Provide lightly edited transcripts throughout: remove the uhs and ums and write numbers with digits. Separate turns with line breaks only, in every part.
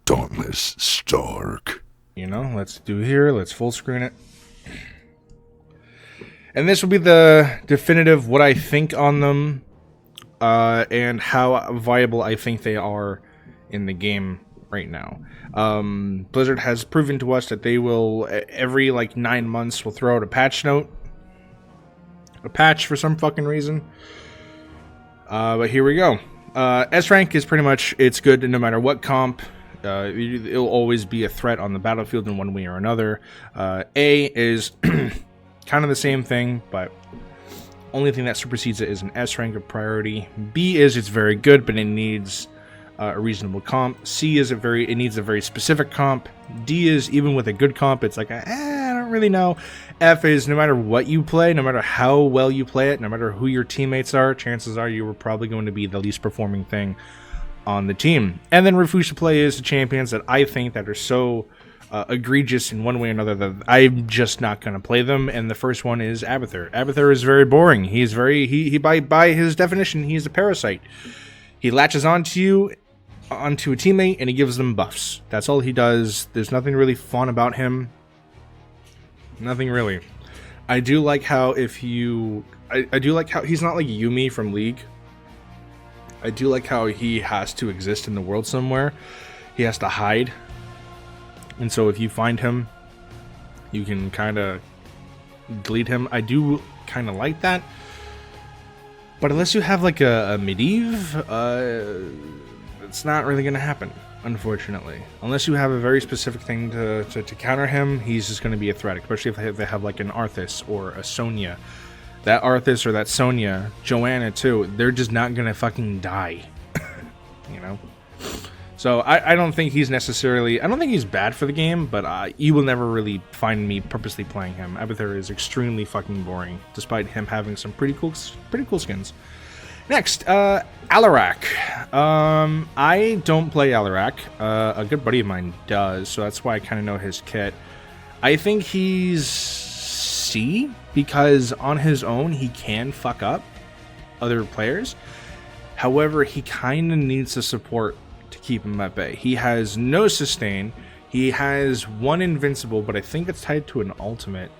Dauntless Stark.
You know, let's do here. Let's full screen it. And this will be the definitive what I think on them and how viable I think they are in the game right now. Blizzard has proven to us that they will, every like 9 months, will throw out a patch note. A patch for some fucking reason. But here we go. S rank is pretty much, it's good no matter what comp. It'll always be a threat on the battlefield in one way or another. A is kind of the same thing, but only thing that supersedes it is an S rank of priority. B is it's very good, but it needs a reasonable comp. C is it needs a very specific comp. D is even with a good comp, it's like I don't really know. F is no matter what you play, no matter how well you play it, no matter who your teammates are, chances are you were probably going to be the least performing thing on the team. And then Refuse to Play is the champions that I think that are so egregious in one way or another that I'm just not going to play them. And the first one is Abathur. Abathur is very boring. He's very he by his definition, he's a parasite. He latches onto a teammate and he gives them buffs. That's all he does. There's nothing really fun about him. Nothing really. I do like how I do like how he's not like Yuumi from League. I do like how he has to exist in the world somewhere. He has to hide. And so if you find him, you can kind of delete him. I do kind of like that. But unless you have like a Medivh, it's not really going to happen, unfortunately. Unless you have a very specific thing to counter him, he's just going to be a threat, especially if they have like an Arthas or a Sonya. That Arthas or that Sonya, Joanna too, they're just not going to fucking die. You know? So I don't think he's necessarily... I don't think he's bad for the game, but you will never really find me purposely playing him. Abathur is extremely fucking boring, despite him having some pretty cool skins. Next, Alarak. I don't play Alarak. A good buddy of mine does, so that's why I kind of know his kit. I think he's C, because on his own, he can fuck up other players. However, he kind of needs the support to keep him at bay. He has no sustain. He has one invincible, but I think it's tied to an ultimate.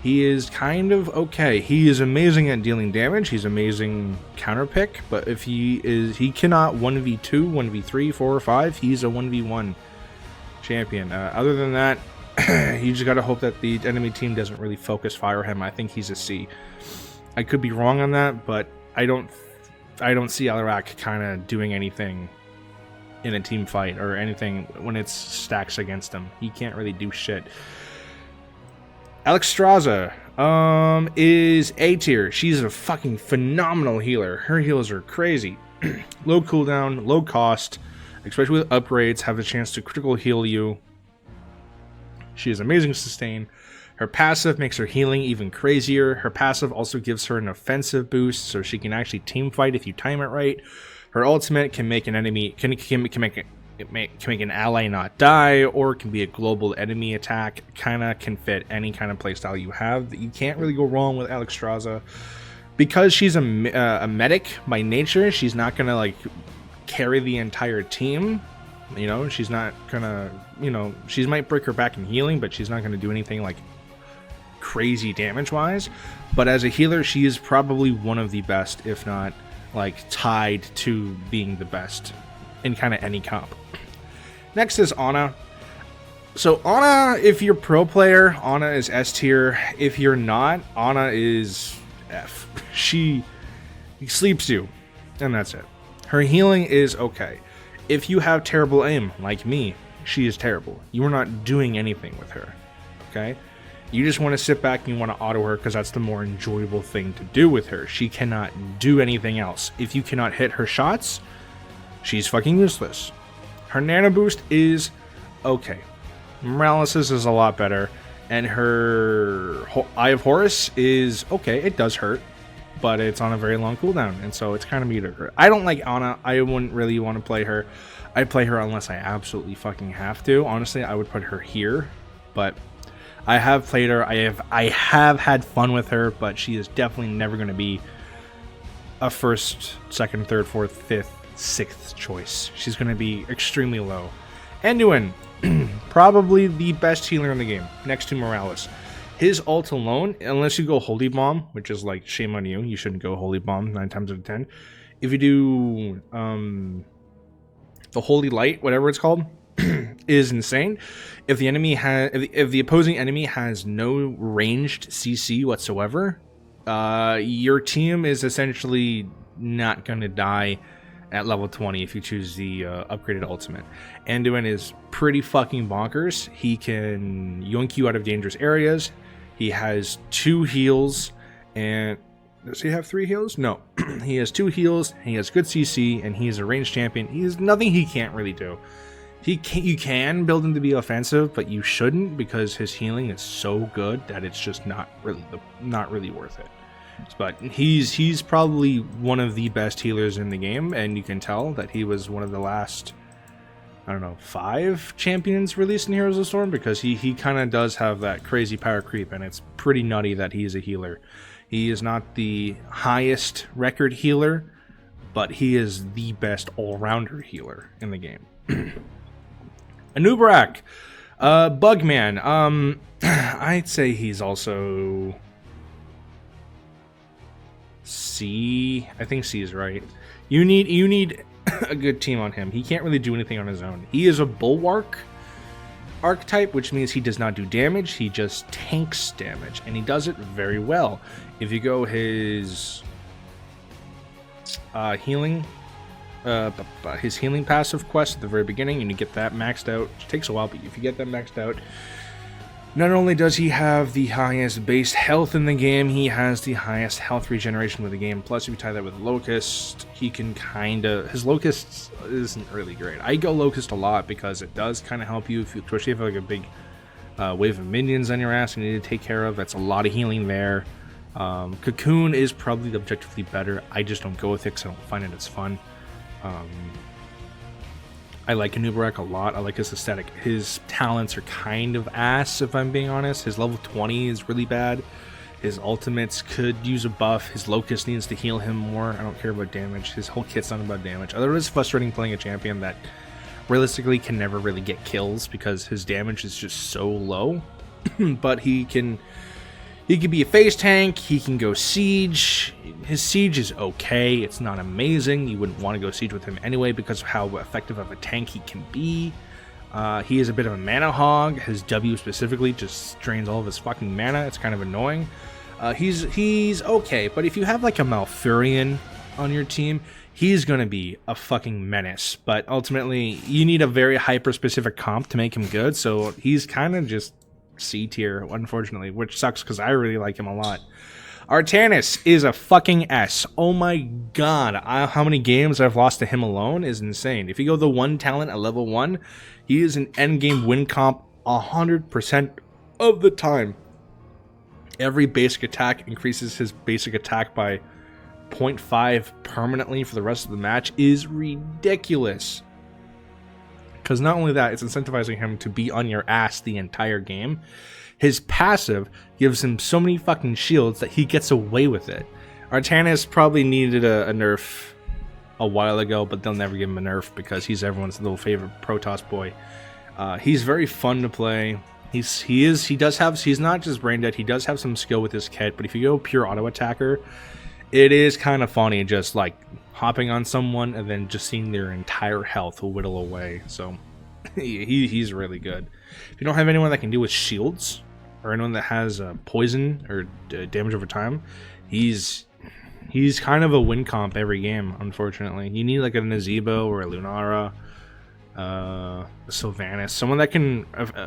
He is kind of okay. He is amazing at dealing damage. He's amazing counter pick, but if he cannot 1v2, 1v3, 4 or 5, he's a 1v1 champion. Other than that, you just gotta hope that the enemy team doesn't really focus fire him. I think he's a C. I could be wrong on that, but I don't see Alarak kind of doing anything in a team fight or anything when it's stacks against him. He can't really do shit. Alexstrasza is A tier. She's a fucking phenomenal healer. Her heals are crazy. Low cooldown, low cost, especially with upgrades, have the chance to critical heal you. She has amazing sustain. Her passive makes her healing even crazier. Her passive also gives her an offensive boost, so she can actually team fight if you time it right. Her ultimate can make an enemy can make an ally not die, or it can be a global enemy attack. Kinda can fit any kind of playstyle you have. You can't really go wrong with Alexstrasza. Because she's a medic by nature, she's not gonna like carry the entire team. You know, she's not gonna, you know, she might break her back in healing, but she's not gonna do anything like crazy damage wise. But as a healer, she is probably one of the best, if not like tied to being the best in kind of any comp. Next is Ana. So Ana, if you're pro player, Ana is S tier. If you're not, Ana is F. She sleeps you, and that's it. Her healing is okay. If you have terrible aim, like me, she is terrible. You are not doing anything with her, okay? You just want to sit back and you want to auto her because that's the more enjoyable thing to do with her. She cannot do anything else. If you cannot hit her shots, she's fucking useless. Her nano boost is okay. Moralis's is a lot better. And her Eye of Horus is okay. It does hurt, but it's on a very long cooldown, and so it's kind of mediocre. I don't like Ana. I wouldn't really want to play her. I'd play her unless I absolutely fucking have to. Honestly, I would put her here, but I have played her. I have had fun with her, but she is definitely never going to be a first, second, third, fourth, fifth, sixth choice. She's going to be extremely low. Anduin, probably the best healer in the game, next to Morales. His ult alone, unless you go Holy Bomb, which is like, shame on you, you shouldn't go Holy Bomb 9 times out of 10. If you do the Holy Light, whatever it's called, is insane. If the enemy has, if the opposing enemy has no ranged CC whatsoever, your team is essentially not going to die at level 20 if you choose the upgraded ultimate. Anduin is pretty fucking bonkers. He can yoink you out of dangerous areas. He has 2 heals, and does he have 3 heals? No. He has 2 heals, he has good CC, and he is a ranged champion. He has nothing he can't really do. You can build him to be offensive, but you shouldn't, because his healing is so good that it's just not really worth it. But he's probably one of the best healers in the game, and you can tell that he was one of the last, I don't know, 5 champions released in Heroes of the Storm, because he kind of does have that crazy power creep, and it's pretty nutty that he's a healer. He is not the highest record healer, but he is the best all-rounder healer in the game. Anub'arak, Bugman, I'd say he's also C. I think C is right. You need a good team on him. He can't really do anything on his own. He is a Bulwark archetype, which means he does not do damage. He just tanks damage, and he does it very well. If you go his healing passive quest at the very beginning, and you get that maxed out, which takes a while, but if you get that maxed out, not only does he have the highest base health in the game, he has the highest health regeneration with the game. Plus, if you tie that with Locust, he can his Locust isn't really great. I go Locust a lot because it does kind of help you, especially if you have like a big wave of minions on your ass and you need to take care of. That's a lot of healing there. Cocoon is probably objectively better. I just don't go with it because I don't find it as fun. I like Anub'arak a lot. I like his aesthetic. His talents are kind of ass, if I'm being honest. His level 20 is really bad. His ultimates could use a buff. His Locust needs to heal him more. I don't care about damage. His whole kit's not about damage. Otherwise, it's frustrating playing a champion that realistically can never really get kills because his damage is just so low. But he can be a phase tank. He can go siege. His siege is okay. It's not amazing. You wouldn't want to go siege with him anyway because of how effective of a tank he can be. He is a bit of a mana hog. His W specifically just drains all of his fucking mana. It's kind of annoying. He's okay, but if you have like a Malfurion on your team, he's going to be a fucking menace. But ultimately, you need a very hyper-specific comp to make him good, so he's kind of just C tier, unfortunately, which sucks because I really like him a lot. Artanis is a fucking S. Oh my god, how many games I've lost to him alone is insane. If you go the 1 talent at level 1, he is an endgame win comp 100% of the time. Every basic attack increases his basic attack by 0.5 permanently for the rest of the match is ridiculous. Because not only that, it's incentivizing him to be on your ass the entire game. His passive gives him so many fucking shields that he gets away with it. Artanis probably needed a nerf a while ago, but they'll never give him a nerf because he's everyone's little favorite Protoss boy. He's very fun to play. He's not just brain dead, he does have some skill with his kit, but if you go pure auto attacker, it is kind of funny just like hopping on someone and then just seeing their entire health whittle away. So he's really good. If you don't have anyone that can deal with shields or anyone that has poison or damage over time, he's kind of a win comp every game, unfortunately. You need like a Nazeebo or a Lunara, a Sylvanas, someone that can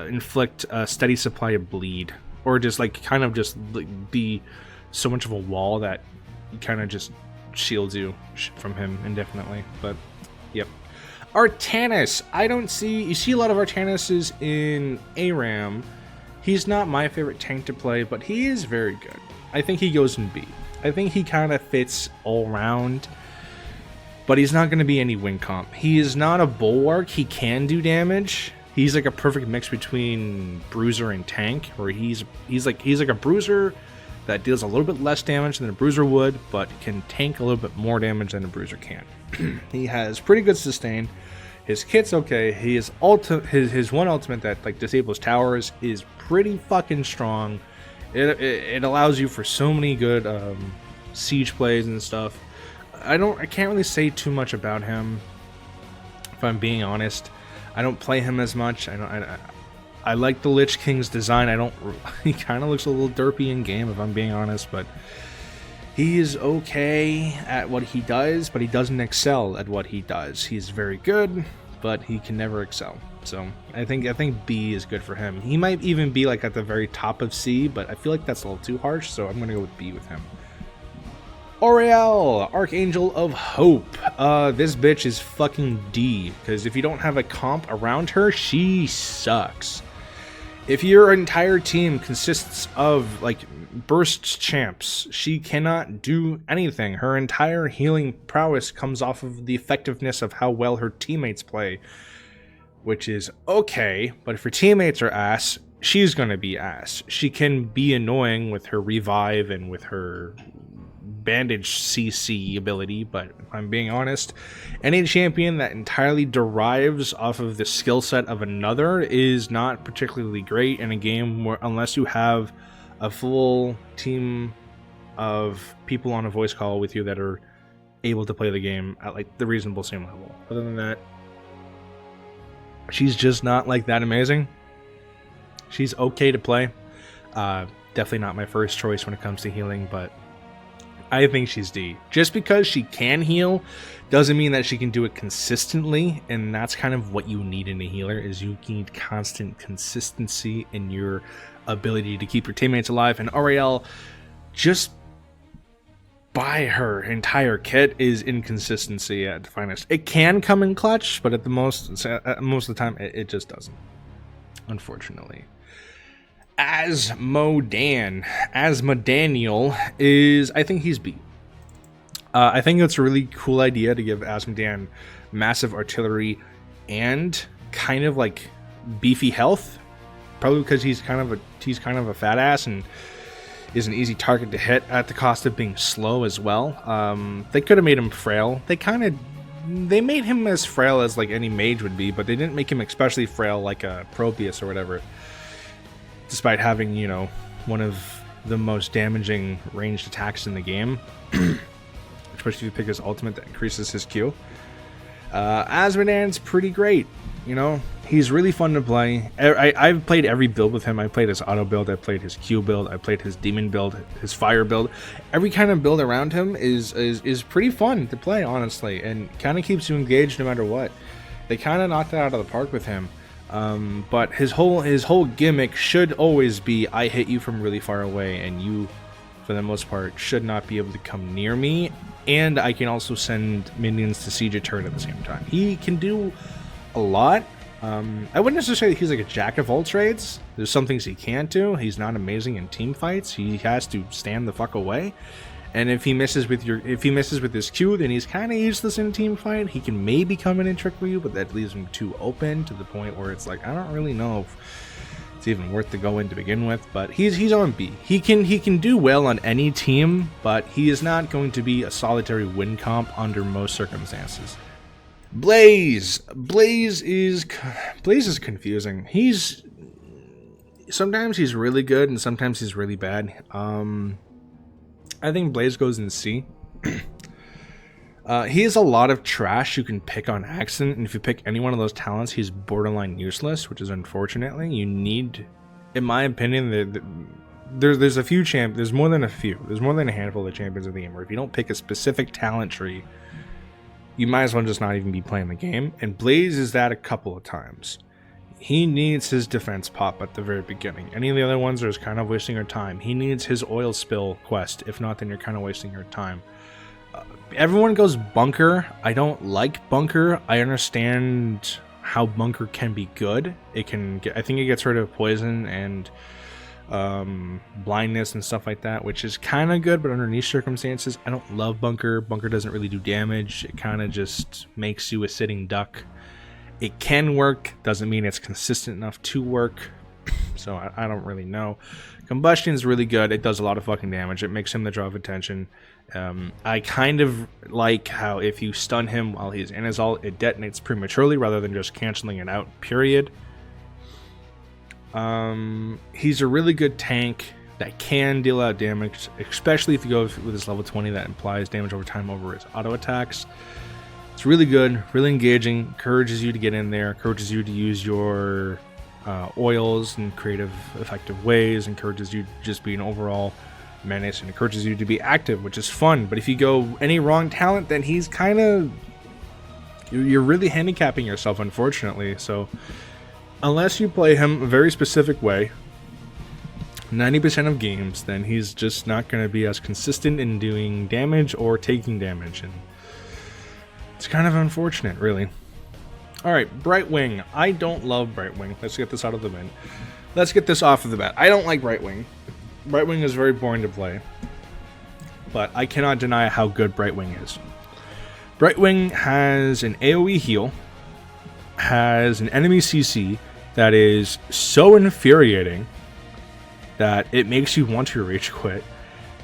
inflict a steady supply of bleed, or just like kind of just like, be so much of a wall that he kind of just shields you from him indefinitely. But yep. Artanis, you see a lot of Artanises in ARAM. He's not my favorite tank to play, but he is very good. I think he goes in B. I think he kind of fits all round, but he's not going to be any win comp. He is not a Bulwark. He can do damage. He's like a perfect mix between Bruiser and Tank, where he's like a Bruiser that deals a little bit less damage than a Bruiser would, but can tank a little bit more damage than a Bruiser can. He has pretty good sustain. His kit's okay. His one ultimate that like disables towers is pretty fucking strong. It allows you for so many good siege plays and stuff. I can't really say too much about him, if I'm being honest. I don't play him as much. I like the Lich King's design. He kind of looks a little derpy in game, if I'm being honest, but he is okay at what he does, but he doesn't excel at what he does. He's very good, but he can never excel. So I think B is good for him. He might even be like at the very top of C, but I feel like that's a little too harsh, so I'm gonna go with B with him. Auriel, Archangel of Hope. This bitch is fucking D, because if you don't have a comp around her, she sucks. If your entire team consists of, like, burst champs, she cannot do anything. Her entire healing prowess comes off of the effectiveness of how well her teammates play, which is okay, but if her teammates are ass, she's gonna be ass. She can be annoying with her revive and with her bandage CC ability, but if I'm being honest, any champion that entirely derives off of the skill set of another is not particularly great in a game where, unless you have a full team of people on a voice call with you that are able to play the game at like the reasonable same level. Other than that, she's just not like that amazing. She's okay to play. Definitely not my first choice when it comes to healing, but I think she's D. Just because she can heal doesn't mean that she can do it consistently, and that's kind of what you need in a healer, is you need constant consistency in your ability to keep your teammates alive. And Auriel, just by her entire kit, is inconsistency at the finest. It can come in clutch, but at most of the time, it just doesn't, unfortunately. Asmodaniel is, I think he's B. I think it's a really cool idea to give Asmodan massive artillery and kind of like beefy health, probably because he's kind of a fat ass and is an easy target to hit at the cost of being slow as well. They could have made him frail. They made him as frail as like any mage would be, but they didn't make him especially frail like a Protheus or whatever. Despite having, you know, one of the most damaging ranged attacks in the game, especially if you pick his ultimate that increases his Q. Asmodan's pretty great, you know, he's really fun to play. I've played every build with him. I played his auto build, I played his Q build, I played his demon build, his fire build. Every kind of build around him is pretty fun to play, honestly, and kind of keeps you engaged no matter what. They kind of knocked it out of the park with him. But his whole gimmick should always be, I hit you from really far away, and you, for the most part, should not be able to come near me, and I can also send minions to siege a turret at the same time. He can do a lot. I wouldn't necessarily say he's like a jack of all trades. There's some things he can't do. He's not amazing in team fights. He has to stand the fuck away. And if he misses with his Q, then he's kind of useless in a team fight. He can maybe come in and trick you, but that leaves him too open to the point where it's like, I don't really know if it's even worth to go in to begin with. But he's on B. He can do well on any team, but he is not going to be a solitary win comp under most circumstances. Blaze is confusing. Sometimes he's really good and sometimes he's really bad. I think Blaze goes in C. He has a lot of trash you can pick on accident, and if you pick any one of those talents, he's borderline useless, which is unfortunately. You need, in my opinion, there's a few there's more than a few. There's more than a handful of champions of the game where if you don't pick a specific talent tree, you might as well just not even be playing the game. And Blaze is that a couple of times. He needs his defense pop at the very beginning. Any of the other ones are just kind of wasting your time. He needs his oil spill quest. If not, then you're kind of wasting your time. Everyone goes bunker. I don't like bunker. I understand how bunker can be good. I think it gets rid of poison and blindness and stuff like that, which is kind of good, but under niche circumstances, I don't love bunker. Bunker doesn't really do damage. It kind of just makes you a sitting duck. It can work, doesn't mean it's consistent enough to work. so I don't really know. Combustion is really good. It does a lot of fucking damage. It makes him the draw of attention. I kind of like how if you stun him while he's in his ult, it detonates prematurely rather than just canceling it out, period. He's a really good tank that can deal out damage, especially if you go with his level 20 that implies damage over time over his auto attacks. It's really good, really engaging, encourages you to get in there, encourages you to use your oils in creative, effective ways, encourages you to just be an overall menace, and encourages you to be active, which is fun. But if you go any wrong talent, then he's kind of... You're really handicapping yourself, unfortunately. So unless you play him a very specific way, 90% of games, then he's just not going to be as consistent in doing damage or taking damage, and it's kind of unfortunate, really. Alright, Brightwing. I don't love Brightwing. Let's get this out of the bin. Let's get this off of the bat. I don't like Brightwing. Brightwing is very boring to play, but I cannot deny how good Brightwing is. Brightwing has an AoE heal, has an enemy CC that is so infuriating that it makes you want to rage quit,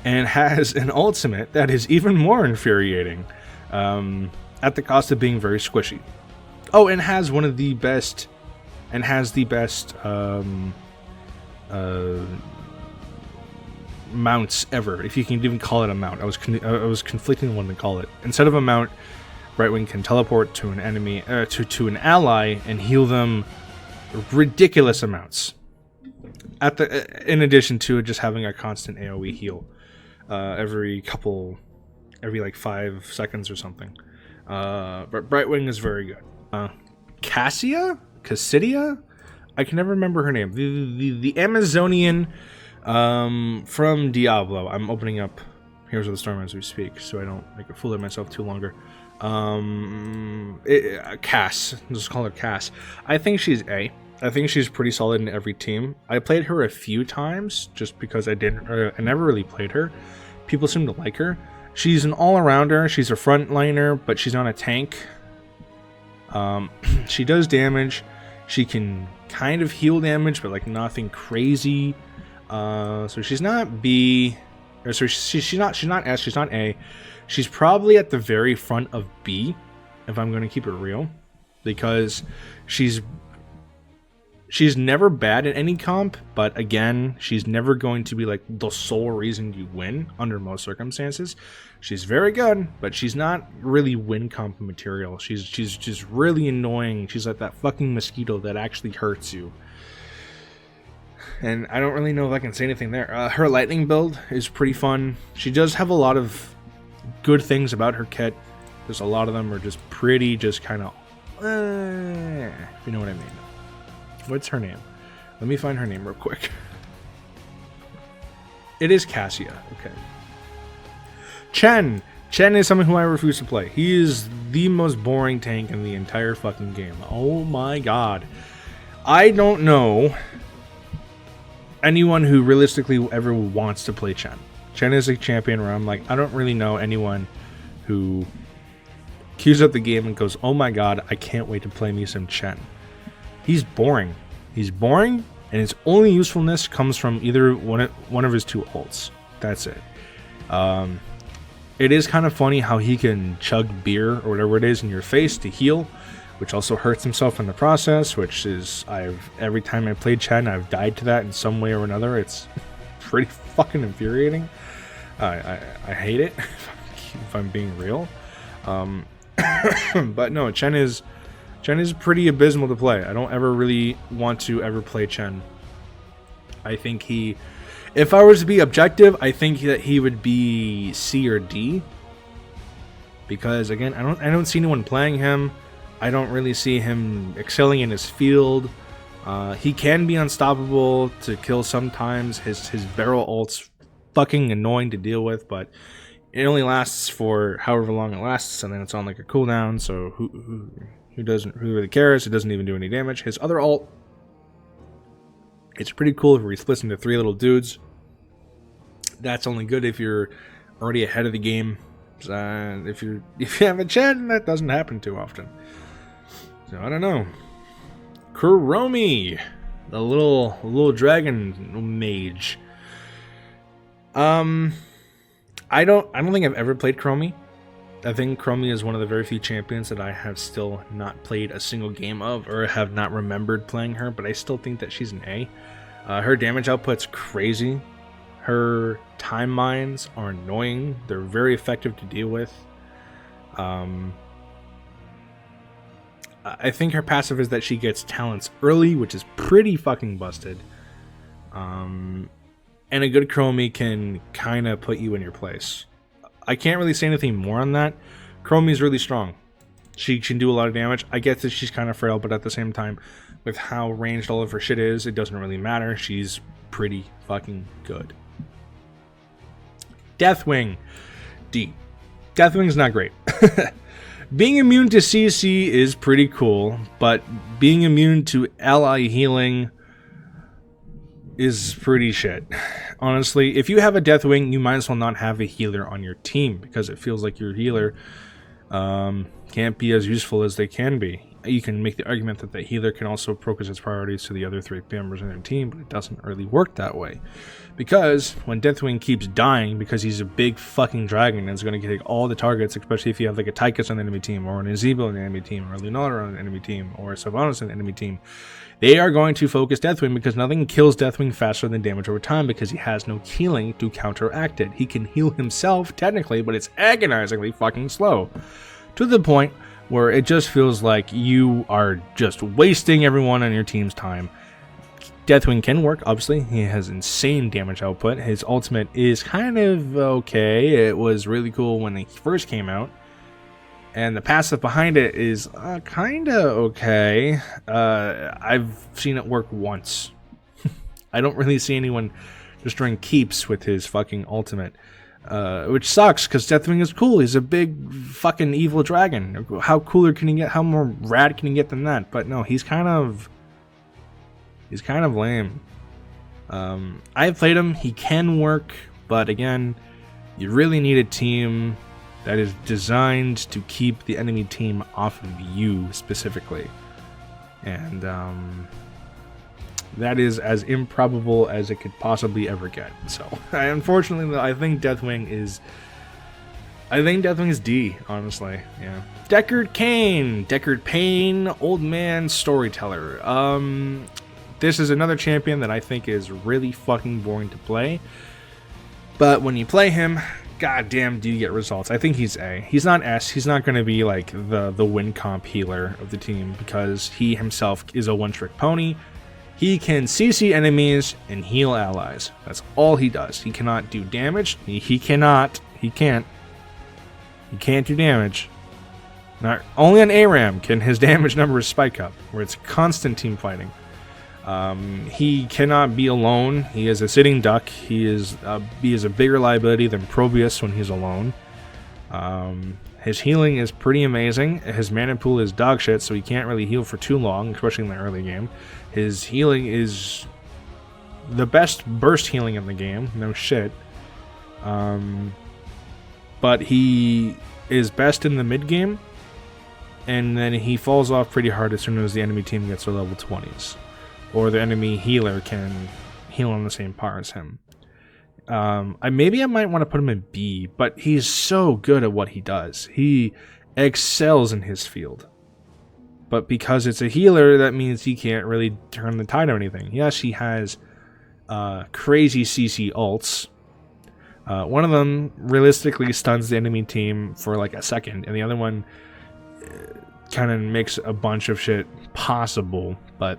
and has an ultimate that is even more infuriating, at the cost of being very squishy. Oh, and has one of the best, mounts ever, if you can even call it a mount. I was conflicting one to call it. Instead of a mount, Brightwing can teleport to an enemy, to an ally, and heal them ridiculous amounts. In addition to just having a constant AoE heal, every like 5 seconds or something. But Brightwing is very good. Cassidia? I can never remember her name. The Amazonian from Diablo. I'm opening up Heroes of the Storm as we speak, so I don't make a fool of myself too longer. Cass. Let's just call her Cass. I think she's A. I think she's pretty solid in every team. I played her a few times just because I never really played her. People seem to like her. She's an all-arounder. She's a frontliner, but she's not a tank. She does damage. She can kind of heal damage, but like nothing crazy. So she's not B, or so she's not S. She's not A. She's probably at the very front of B, if I'm going to keep it real, because she's never bad at any comp, but again, she's never going to be like the sole reason you win under most circumstances. She's very good, but she's not really win comp material. She's just really annoying. She's like that fucking mosquito that actually hurts you. And I don't really know if I can say anything there. Her lightning build is pretty fun. She does have a lot of good things about her kit. There's a lot of them are just pretty, just kind of, if you know what I mean. What's her name? Let me find her name real quick. It is Cassia. Okay. Chen. Chen is someone who I refuse to play. He is the most boring tank in the entire fucking game. Oh my god. I don't know anyone who realistically ever wants to play Chen. Chen is a champion where I'm like, I don't really know anyone who queues up the game and goes, oh my god, I can't wait to play me some Chen. He's boring. He's boring, and his only usefulness comes from either one of his 2 ults. That's it. It is kind of funny how he can chug beer or whatever it is in your face to heal, which also hurts himself in the process, which is, every time I played Chen, I've died to that in some way or another. It's pretty fucking infuriating. I hate it, if I'm being real. But no, Chen is pretty abysmal to play. I don't ever really want to ever play Chen. I think if I was to be objective, I think that he would be C or D. Because again, I don't see anyone playing him. I don't really see him excelling in his field. He can be unstoppable to kill sometimes. His barrel ult's fucking annoying to deal with, but it only lasts for however long it lasts, and then it's on like a cooldown, so who really cares? It doesn't even do any damage. His other ult, it's pretty cool where he splits into 3 little dudes. That's only good if you're already ahead of the game. If you have a Chen, that doesn't happen too often. So I don't know. Kuromi. a little dragon mage. I don't think I've ever played Chromie. I think Chromie is one of the very few champions that I have still not played a single game of, or have not remembered playing her, but I still think that she's an A. Her damage output's crazy. Her time mines are annoying. They're very effective to deal with. I think her passive is that she gets talents early, which is pretty fucking busted. And a good Chromie can kind of put you in your place. I can't really say anything more on that. Chromie's really strong. She can do a lot of damage. I get that she's kind of frail, but at the same time, with how ranged all of her shit is, it doesn't really matter. She's pretty fucking good. Deathwing. D. Deathwing's not great. Being immune to CC is pretty cool, but being immune to ally healing is pretty shit. Honestly, if you have a Deathwing, you might as well not have a healer on your team, because it feels like your healer can't be as useful as they can be. You can make the argument that the healer can also focus its priorities to the other 3 members in their team, but it doesn't really work that way. Because when Deathwing keeps dying because he's a big fucking dragon and is going to take all the targets, especially if you have like a Tychus on the enemy team, or an Azebo on the enemy team, or a Lunala on the enemy team, or a Sylvanas on the enemy team, they are going to focus Deathwing, because nothing kills Deathwing faster than damage over time, because he has no healing to counteract it. He can heal himself, technically, but it's agonizingly fucking slow. To the point where it just feels like you are just wasting everyone on your team's time. Deathwing can work, obviously. He has insane damage output. His ultimate is kind of okay. It was really cool when he first came out. And the passive behind it is kind of okay. I've seen it work once. I don't really see anyone destroying keeps with his fucking ultimate. Which sucks, because Deathwing is cool. He's a big fucking evil dragon. How cooler can he get? How more rad can he get than that? But no, he's kind of lame. I've played him. He can work, but again, you really need a team that is designed to keep the enemy team off of you specifically. And that is as improbable as it could possibly ever get. So, unfortunately, I think Deathwing is D, honestly. Yeah. Deckard Cain. Deckard Payne, old man storyteller. This is another champion that I think is really fucking boring to play. But when you play him, goddamn, do you get results. I think he's A. He's not S. He's not going to be like the win comp healer of the team, because he himself is a one-trick pony. He can CC enemies and heal allies. That's all he does. He cannot do damage. He can't do damage. Not only on ARAM can his damage numbers spike up, where it's constant team fighting. He cannot be alone. He is a sitting duck. He is a bigger liability than Probius when he's alone. His healing is pretty amazing. His mana pool is dog shit, so he can't really heal for too long, especially in the early game. His healing is the best burst healing in the game, no shit. But he is best in the mid game, and then he falls off pretty hard as soon as the enemy team gets to level 20s. Or the enemy healer can heal on the same par as him. Maybe I might want to put him in B, but he's so good at what he does. He excels in his field. But because it's a healer, that means he can't really turn the tide of anything. Yes, he has crazy CC ults. One of them realistically stuns the enemy team for like a second, and the other one kind of makes a bunch of shit possible, but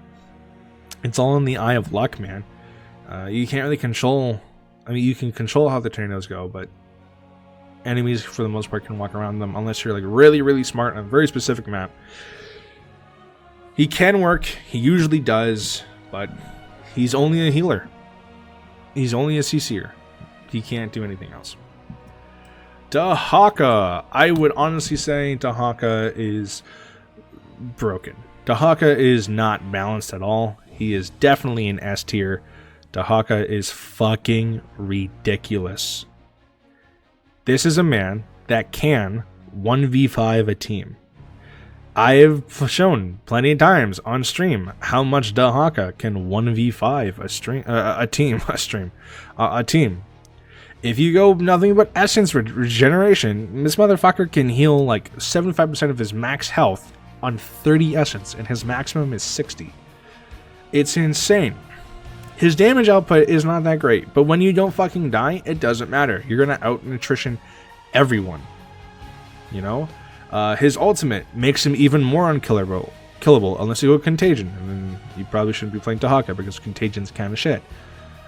it's all in the eye of luck, man. You can't really control... I mean, you can control how the tornadoes go, but enemies, for the most part, can walk around them unless you're like really, really smart on a very specific map. He can work. He usually does, but he's only a healer. He's only a CC'er. He can't do anything else. Dahaka. I would honestly say Dahaka is broken. Dahaka is not balanced at all. He is definitely an S tier. Dahaka is fucking ridiculous. This is a man that can 1v5 a team. I have shown plenty of times on stream how much Dahaka can 1v5 a team. If you go nothing but essence regeneration, this motherfucker can heal like 75% of his max health on 30 essence, and his maximum is 60. It's insane. His damage output is not that great, but when you don't fucking die, it doesn't matter. You're gonna out nutrition everyone. You know? His ultimate makes him even more unkillable unless you go Contagion, and then you probably shouldn't be playing Dahaka because Contagion's kind of shit.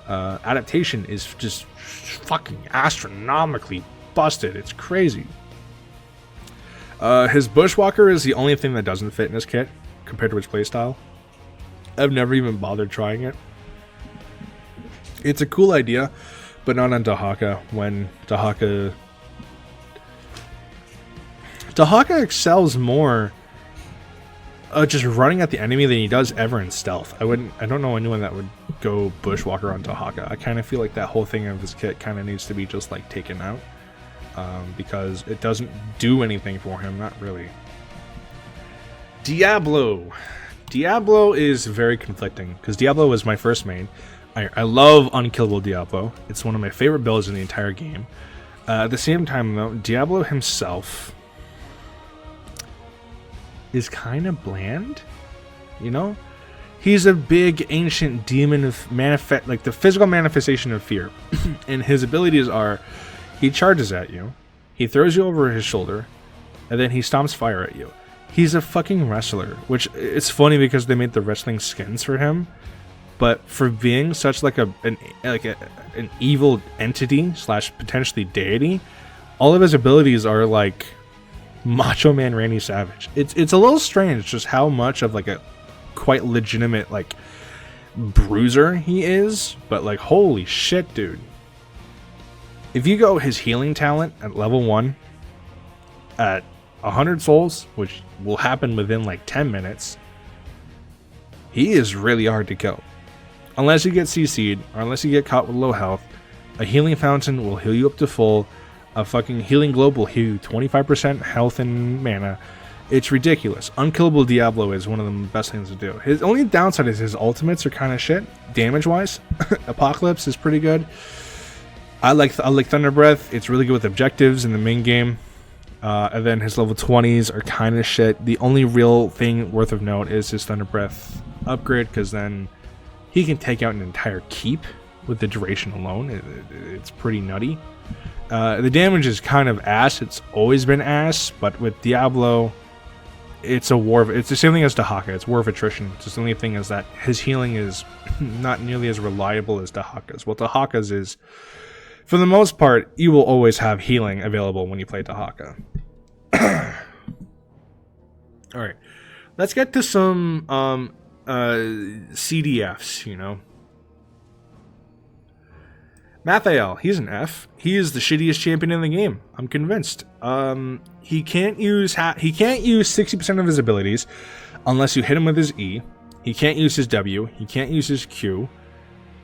Adaptation is just fucking astronomically busted. It's crazy. His Bushwalker is the only thing that doesn't fit in his kit compared to his playstyle. I've never even bothered trying it. It's a cool idea, but not on Dahaka. When Dahaka excels more just running at the enemy than he does ever in stealth. I don't know anyone that would go Bushwalker on Dahaka. I kind of feel like that whole thing of his kit kind of needs to be just like taken out because it doesn't do anything for him. Not really. Diablo is very conflicting because Diablo was my first main. I love Unkillable Diablo. It's one of my favorite builds in the entire game. At the same time though, Diablo himself is kind of bland, you know? He's a big ancient demon of like the physical manifestation of fear. And his abilities are, he charges at you, he throws you over his shoulder, and then he stomps fire at you. He's a fucking wrestler, which it's funny because they made the wrestling skins for him, but for being such like an evil entity / potentially deity, all of his abilities are like Macho Man Randy Savage. It's a little strange just how much of like a quite legitimate like bruiser he is, but like holy shit, dude. If you go his healing talent at level 1 at 100 souls, which will happen within like 10 minutes, he is really hard to kill. Unless you get CC'd or unless you get caught with low health, a healing fountain will heal you up to full. A fucking healing globe will heal you 25% health and mana. It's ridiculous. Unkillable Diablo is one of the best things to do. His only downside is his ultimates are kind of shit, damage-wise. Apocalypse is pretty good. I like Thunder Breath. It's really good with objectives in the main game. And then his level 20s are kind of shit. The only real thing worth of note is his Thunder Breath upgrade, because then he can take out an entire keep with the duration alone. It's pretty nutty. The damage is kind of ass. It's always been ass, but with Diablo, it's the same thing as Dahaka. It's war of attrition. Just the only thing is that his healing is not nearly as reliable as Dahaka's. Well, Dahaka's is, for the most part, you will always have healing available when you play Dahaka. Alright, let's get to some CDFs, you know. Mathael, he's an F. He is the shittiest champion in the game. I'm convinced. He can't use 60% of his abilities unless you hit him with his E. He can't use his W. He can't use his Q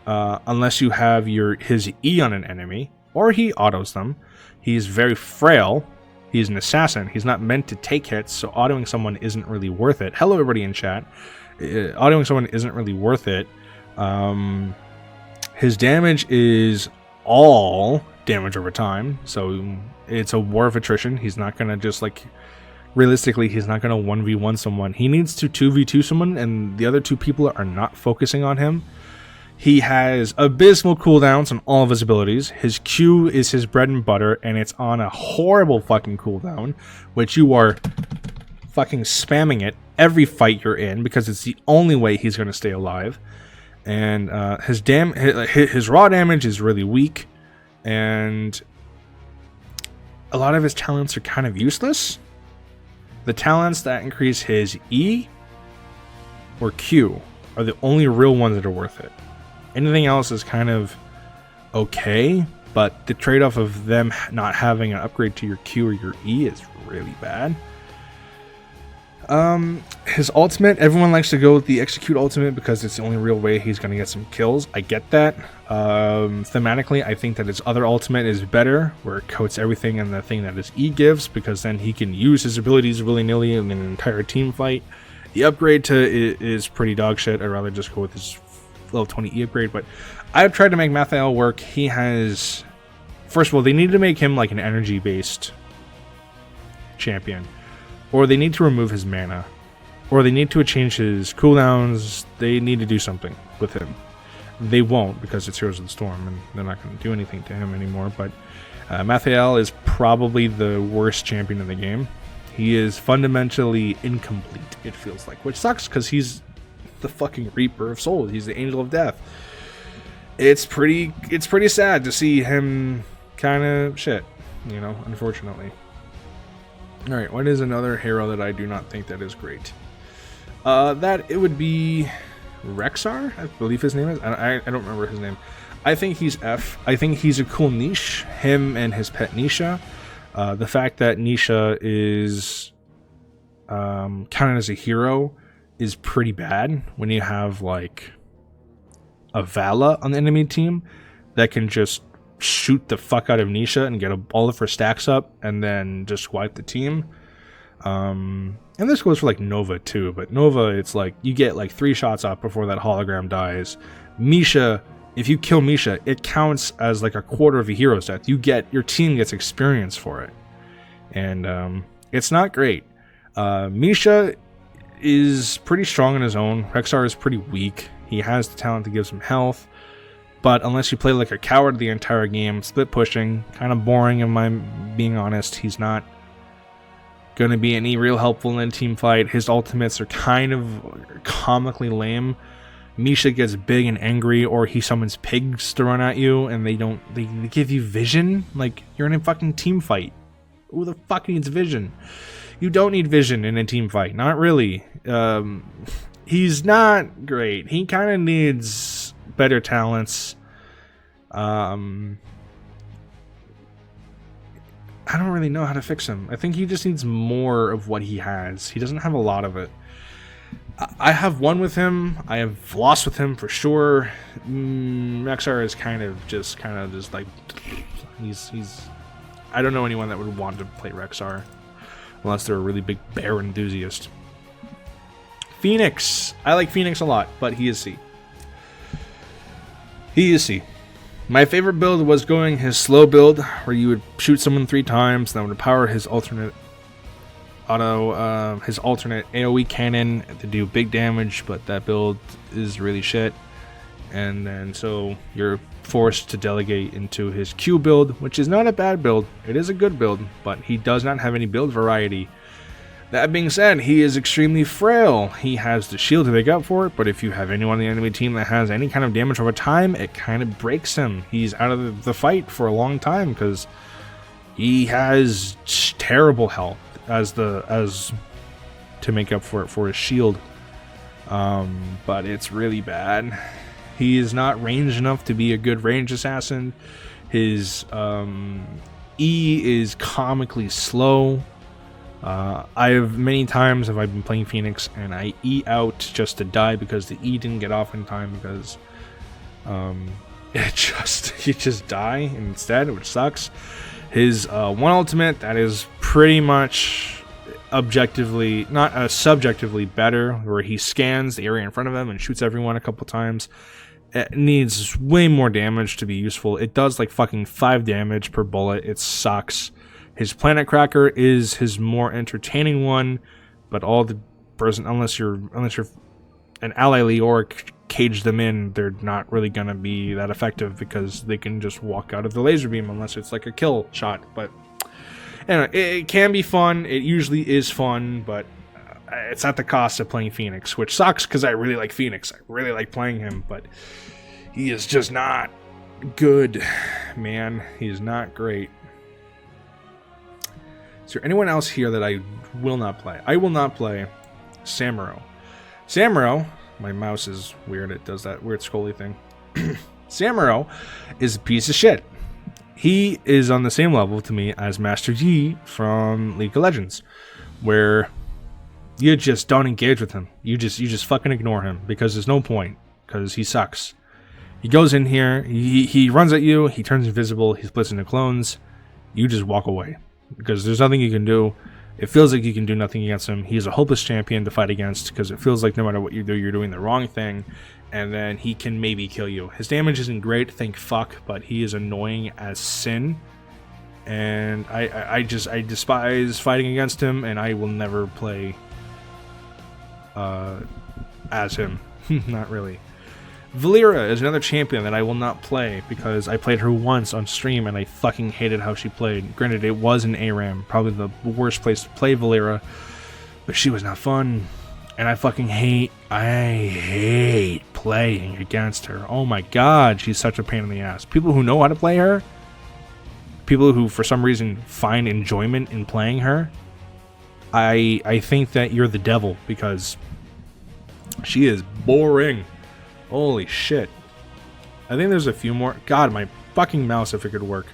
unless you have his E on an enemy, or he autos them. He's very frail. He's an assassin. He's not meant to take hits, so autoing someone isn't really worth it. Hello, everybody in chat. Autoing someone isn't really worth it. His damage is all damage over time, so it's a war of attrition. He's not gonna just like, realistically, he's not gonna 1v1 someone. He needs to 2v2 someone, and the other two people are not focusing on him. He has abysmal cooldowns on all of his abilities. His Q is his bread and butter, and it's on a horrible fucking cooldown, which you are fucking spamming it every fight you're in because it's the only way he's gonna stay alive. And his raw damage is really weak, and a lot of his talents are kind of useless. The talents that increase his E or Q are the only real ones that are worth it. Anything else is kind of okay, but the trade-off of them not having an upgrade to your Q or your E is really bad. His ultimate, everyone likes to go with the execute ultimate because it's the only real way he's going to get some kills. I get that. Thematically, I think that his other ultimate is better, where it coats everything in the thing that his E gives, because then he can use his abilities willy-nilly in an entire team fight. The upgrade to it is pretty dog shit. I'd rather just go with his level 20 E upgrade, but I've tried to make Mathiel work. He has... First of all, they need to make him like an energy-based champion. Or they need to remove his mana. Or they need to change his cooldowns. They need to do something with him. They won't, because it's Heroes of the Storm, and they're not going to do anything to him anymore. But Mathiel is probably the worst champion in the game. He is fundamentally incomplete, it feels like. Which sucks, because he's the fucking Reaper of Souls. He's the Angel of Death. It's pretty sad to see him kind of shit, you know, unfortunately. Alright, what is another hero that I do not think that is great? That it would be Rexxar, I believe his name is. I don't remember his name. I think he's F. I think he's a cool niche, him and his pet Nisha. The fact that Nisha is counted as a hero is pretty bad when you have like a Vala on the enemy team that can just shoot the fuck out of Nisha and get all of her stacks up and then just wipe the team. And this goes for like Nova too, but Nova, it's like you get like 3 shots up before that hologram dies. Misha, if you kill Misha, it counts as like a quarter of a hero's death. Your team gets experience for it, and it's not great. Misha is pretty strong on his own. Rexxar is pretty weak. He has the talent to give some health, but unless you play like a coward the entire game, split pushing, kind of boring if I'm being honest. He's not going to be any real helpful in a team fight. His ultimates are kind of comically lame. Misha gets big and angry, or he summons pigs to run at you, and they give you vision. Like, you're in a fucking team fight. Who the fuck needs vision? You don't need vision in a team fight. Not really. He's not great. He kind of needs better talents. I don't really know how to fix him. I think he just needs more of what he has. He doesn't have a lot of it. I have won with him. I have lost with him for sure. Rexxar is kind of just like he's. I don't know anyone that would want to play Rexxar unless they're a really big bear enthusiast. Phoenix. I like Phoenix a lot, but he is C. He is C. My favorite build was going his slow build, where you would shoot someone 3 times, and that would power his alternate AoE cannon to do big damage, but that build is really shit. And then so you're forced to delegate into his Q build, which is not a bad build. It is a good build, but he does not have any build variety. That being said, he is extremely frail. He has the shield to make up for it, but if you have anyone on the enemy team that has any kind of damage over time, it kind of breaks him. He's out of the fight for a long time because he has terrible health as to make up for it for his shield. But it's really bad. He is not ranged enough to be a good range assassin. His E is comically slow. Many times have I been playing Phoenix and I E out just to die because the E didn't get off in time because you just die instead, which sucks. His one ultimate that is pretty much subjectively better, where he scans the area in front of him and shoots everyone a couple times. It needs way more damage to be useful. It does like fucking 5 damage per bullet. It sucks. His Planet Cracker is his more entertaining one, but all the person unless you're an ally Leoric, cage them in, they're not really gonna be that effective because they can just walk out of the laser beam unless it's like a kill shot. But anyway, it can be fun. It usually is fun, but it's at the cost of playing Phoenix, which sucks because I really like Phoenix. I really like playing him, but he is just not good, man. He is not great. Is there anyone else here that I will not play? I will not play Samuro. Samuro, my mouse is weird. It does that weird scrolly thing. Samuro is a piece of shit. He is on the same level to me as Master Yi from League of Legends, where You just don't engage with him. You just fucking ignore him because there's no point, because he sucks. He goes in here, he runs at you, he turns invisible, he splits into clones. You just walk away because there's nothing you can do. It feels like you can do nothing against him. He's a hopeless champion to fight against because it feels like no matter what you do, you're doing the wrong thing, and then he can maybe kill you. His damage isn't great, thank fuck, but he is annoying as sin. And I despise fighting against him, and I will never play as him. Not really. Valeera is another champion that I will not play because I played her once on stream and I fucking hated how she played. Granted, it was an ARAM, probably the worst place to play Valeera, but she was not fun. And I hate playing against her. Oh my god, she's such a pain in the ass. People who know how to play her, people who for some reason find enjoyment in playing her, I think that you're the devil because she is boring. Holy shit. I think there's a few more. God, my fucking mouse, if it could work.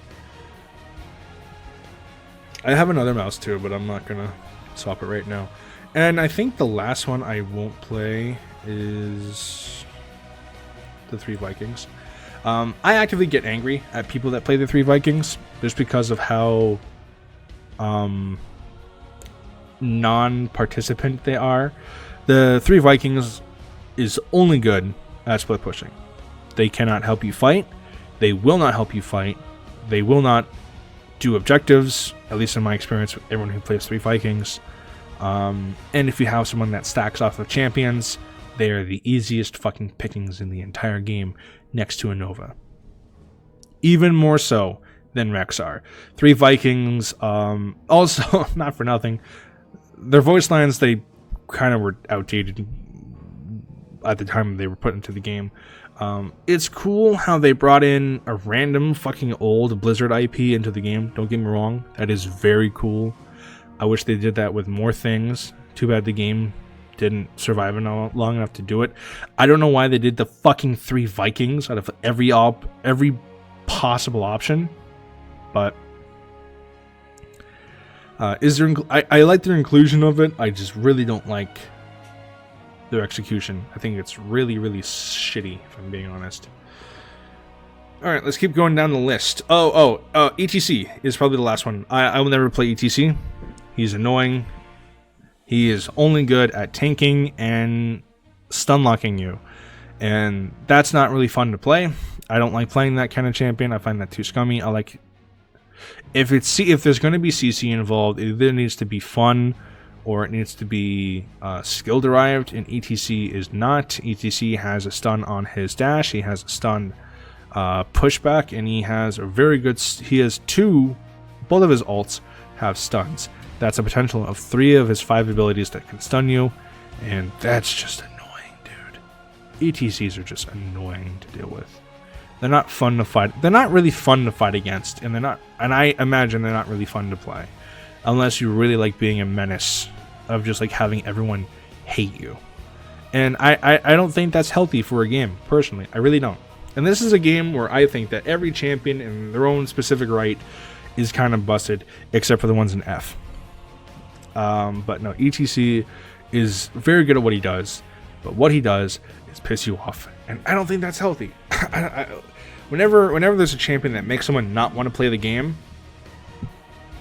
I have another mouse too, but I'm not gonna swap it right now. And I think the last one I won't play is the 3 Vikings. I actively get angry at people that play the 3 Vikings just because of how non-participant they are. The 3 Vikings is only good at split pushing. They cannot help you fight. They will not help you fight. They will not do objectives, at least in my experience with everyone who plays 3 Vikings. And if you have someone that stacks off of champions, they are the easiest fucking pickings in the entire game next to a Nova. Even more so than Rexxar. 3 Vikings, also, not for nothing, their voice lines, they kind of were outdated at the time they were put into the game. It's cool how they brought in a random fucking old Blizzard IP into the game. Don't get me wrong. That is very cool. I wish they did that with more things. Too bad the game didn't survive long enough to do it. I don't know why they did the fucking 3 Vikings out of every possible option. But I like their inclusion of it. I just really don't like their execution. I think it's really, really shitty, if I'm being honest. Alright, let's keep going down the list. ETC is probably the last one. I will never play ETC. He's annoying. He is only good at tanking and stun locking you. And that's not really fun to play. I don't like playing that kind of champion. I find that too scummy. I like... If there's going to be CC involved, it either needs to be fun or it needs to be skill derived, and ETC is not. ETC has a stun on his dash, he has a stun pushback, and he has a very good... He has both of his ults have stuns. That's a potential of 3 of his 5 abilities that can stun you, and that's just annoying, dude. ETCs are just annoying to deal with. They're not fun to fight. They're not really fun to fight against, and I imagine they're not really fun to play. Unless you really like being a menace of just like having everyone hate you. And I don't think that's healthy for a game, personally. I really don't. And this is a game where I think that every champion in their own specific right is kind of busted, except for the ones in F. But no, ETC is very good at what he does, but what he does is piss you off. And I don't think that's healthy. Whenever there's a champion that makes someone not want to play the game,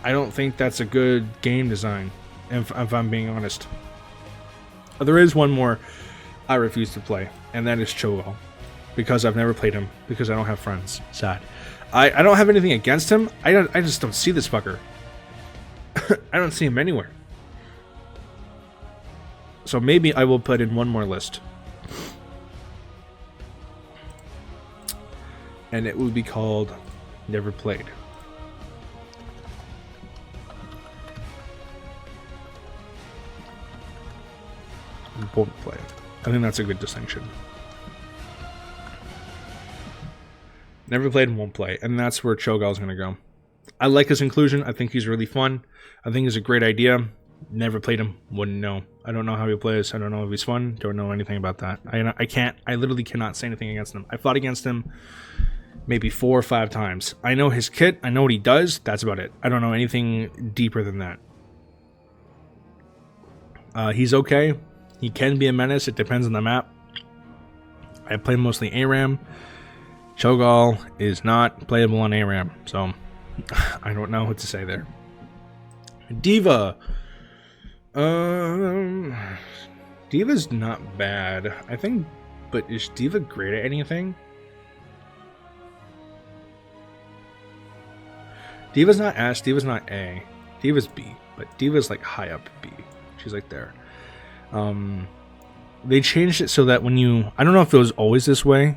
I don't think that's a good game design, if I'm being honest. There is one more I refuse to play, and that is Cho'Gall. Because I've never played him, because I don't have friends. Sad. I don't have anything against him, I just don't see this fucker. I don't see him anywhere. So maybe I will put in one more list. And it will be called Never Played. Won't play. I think that's a good distinction. Never played and won't play. And that's where Cho'Gall's going to go. I like his inclusion. I think he's really fun. I think he's a great idea. Never played him. Wouldn't know. I don't know how he plays. I don't know if he's fun. Don't know anything about that. I literally cannot say anything against him. I fought against him maybe 4 or 5 times. I know his kit. I know what he does. That's about it. I don't know anything deeper than that. He's okay. He can be a menace. It depends on the map. I play mostly ARAM. Cho'Gall is not playable on ARAM, so I don't know what to say there. D.Va. D.Va's not bad, I think, but is D.Va great at anything? D.Va's not S, D.Va's not A. D.Va's B, but D.Va's like high up B. She's like there. They changed it so that when you... I don't know if it was always this way.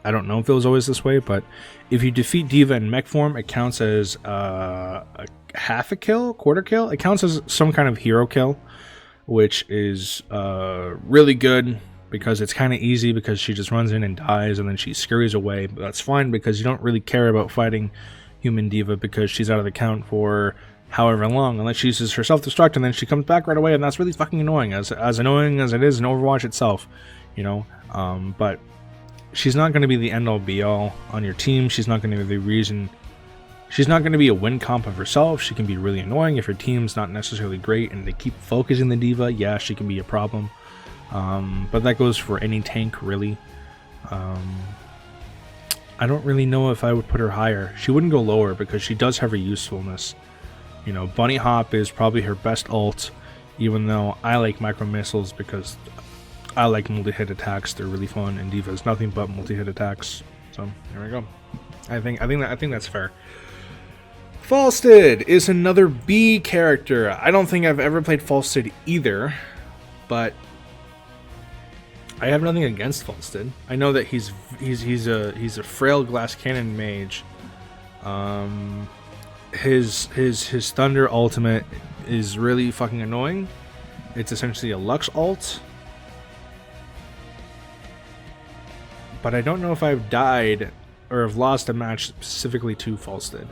I don't know if it was always this way, but if you defeat D.Va in mech form, it counts as a half a kill, quarter kill. It counts as some kind of hero kill, which is really good because it's kind of easy because she just runs in and dies and then she scurries away. But that's fine because you don't really care about fighting human D.Va because she's out of the count for however long, unless she uses her self-destruct and then she comes back right away, and that's really fucking annoying, as annoying as it is in Overwatch itself, you know. But she's not going to be the end-all be-all on your team. She's not going to be the reason. She's not going to be a win comp of herself. She can be really annoying if your team's not necessarily great and they keep focusing the D.Va. Yeah, she can be a problem. But that goes for any tank, really. I don't really know if I would put her higher. She wouldn't go lower because she does have her usefulness. You know, Bunny Hop is probably her best ult, even though I like micro missiles because I like multi-hit attacks. They're really fun, and D.Va is nothing but multi-hit attacks. So there we go. I think that's fair. Falstad is another B character. I don't think I've ever played Falstad either, but I have nothing against Falstad. I know that he's a frail glass cannon mage. His Thunder ultimate is really fucking annoying. It's essentially a Lux ult. But I don't know if I've died or have lost a match specifically to Falstad.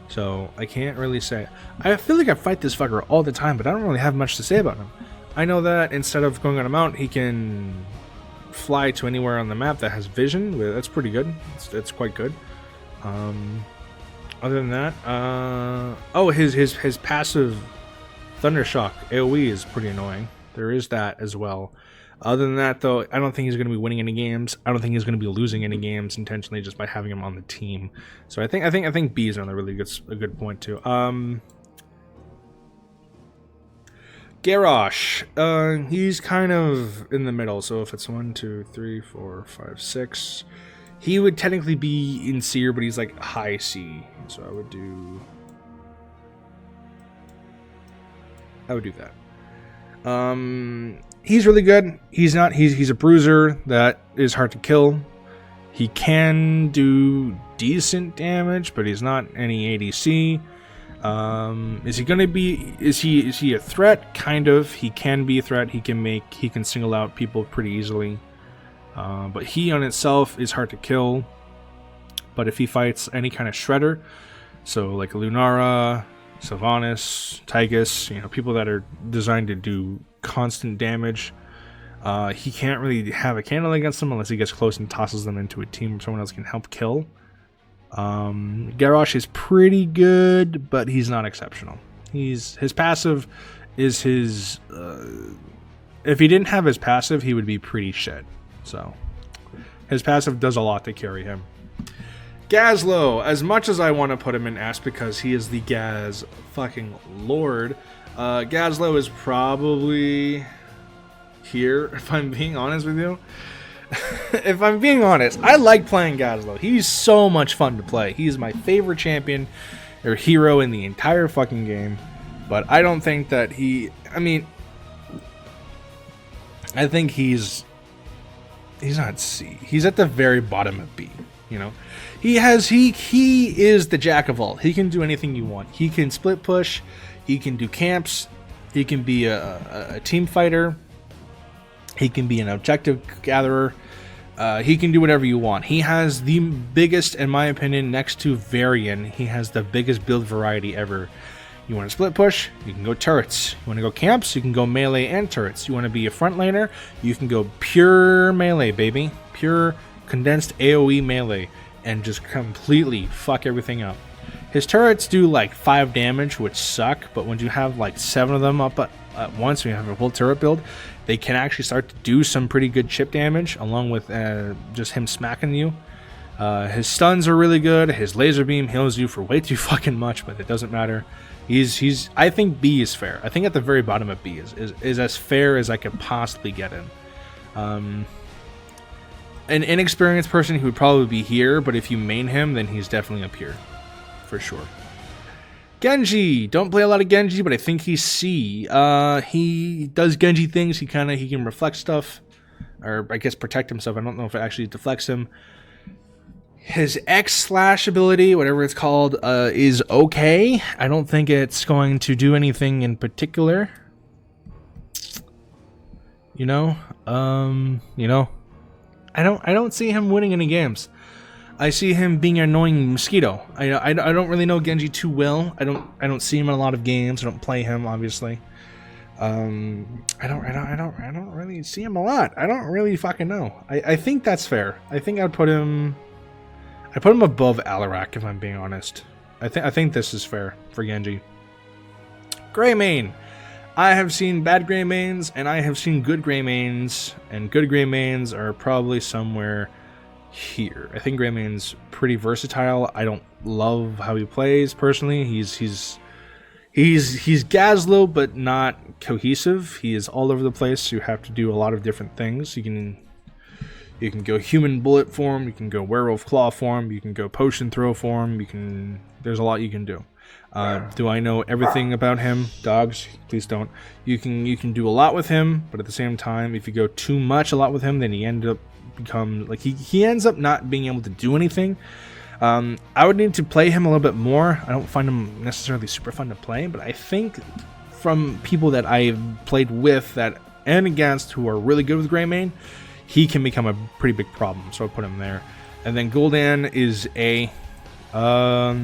So I can't really say. I feel like I fight this fucker all the time, but I don't really have much to say about him. I know that instead of going on a mount, he can fly to anywhere on the map that has vision. That's pretty good. It's quite good. Other than that, oh, his passive Thunder Shock AoE is pretty annoying. There is that as well. Other than that, though, I don't think he's going to be winning any games. I don't think he's going to be losing any games intentionally just by having him on the team. So I think B is another really good point too. Garrosh, he's kind of in the middle. So if it's 1, 2, 3, 4, 5, 6. He would technically be in Seer, but he's like high C. So I would do that. He's really good. He's a bruiser that is hard to kill. He can do decent damage, but he's not any ADC. Is he a threat? Kind of. He can be a threat. He can single out people pretty easily. But he on itself is hard to kill. But if he fights any kind of shredder, so like Lunara, Sylvanas, Tygus, you know, people that are designed to do constant damage, he can't really have a candle against them unless he gets close and tosses them into a team where someone else can help kill. Garrosh is pretty good, but he's not exceptional. His passive is his... if he didn't have his passive, he would be pretty shit. So, his passive does a lot to carry him. Gazlowe, as much as I want to put him in S because he is the Gaz fucking lord, Gazlowe is probably here, if I'm being honest with you. If I'm being honest, I like playing Gazlowe. He's so much fun to play. He's my favorite champion or hero in the entire fucking game. But I don't think that I think he's not C. He's at the very bottom of B, you know? He is the jack of all. He can do anything you want. He can split push. He can do camps. He can be a team fighter. He can be an objective gatherer. He can do whatever you want. He has the biggest, in my opinion, next to Varian, he has the biggest build variety ever. You want to split push? You can go turrets. You want to go camps? You can go melee and turrets. You want to be a front laner? You can go pure melee, baby. Pure condensed AoE melee. And just completely fuck everything up. His turrets do like 5 damage, which suck, but when you have like 7 of them up at once, when you have a full turret build, they can actually start to do some pretty good chip damage, along with just him smacking you. His stuns are really good. His laser beam heals you for way too fucking much, but it doesn't matter. He's I think B is fair. I think at the very bottom of B is as fair as I could possibly get him. An inexperienced person who would probably be here, but if you main him, then he's definitely up here. For sure. Genji! Don't play a lot of Genji, but I think he's C. He does Genji things. He can reflect stuff. Or, I guess, protect himself. I don't know if it actually deflects him. His X slash ability, whatever it's called, is okay. I don't think it's going to do anything in particular. You know? I don't see him winning any games. I see him being an annoying mosquito. I don't really know Genji too well. I don't see him in a lot of games. I don't play him, obviously. I don't really see him a lot. I don't really fucking know. I think that's fair. I think I'd put him above Alarak, if I'm being honest. I think this is fair for Genji. Greymane. I have seen bad Greymanes, and I have seen good Greymanes, and good Greymanes are probably somewhere here. I think Greymane's pretty versatile. I don't love how he plays personally. He's Gazlo, but not cohesive. He is all over the place. You have to do a lot of different things. You can go human bullet form. You can go werewolf claw form. You can go potion throw form. There's a lot you can do. Do I know everything about him? Dogs, please don't. You can do a lot with him, but at the same time, if you go too much a lot with him, then he ends up he ends up not being able to do anything. I would need to play him a little bit more. I don't find him necessarily super fun to play, but I think from people that I've played with and against who are really good with Greymane, he can become a pretty big problem. So I'll put him there. And then Gul'dan is A. I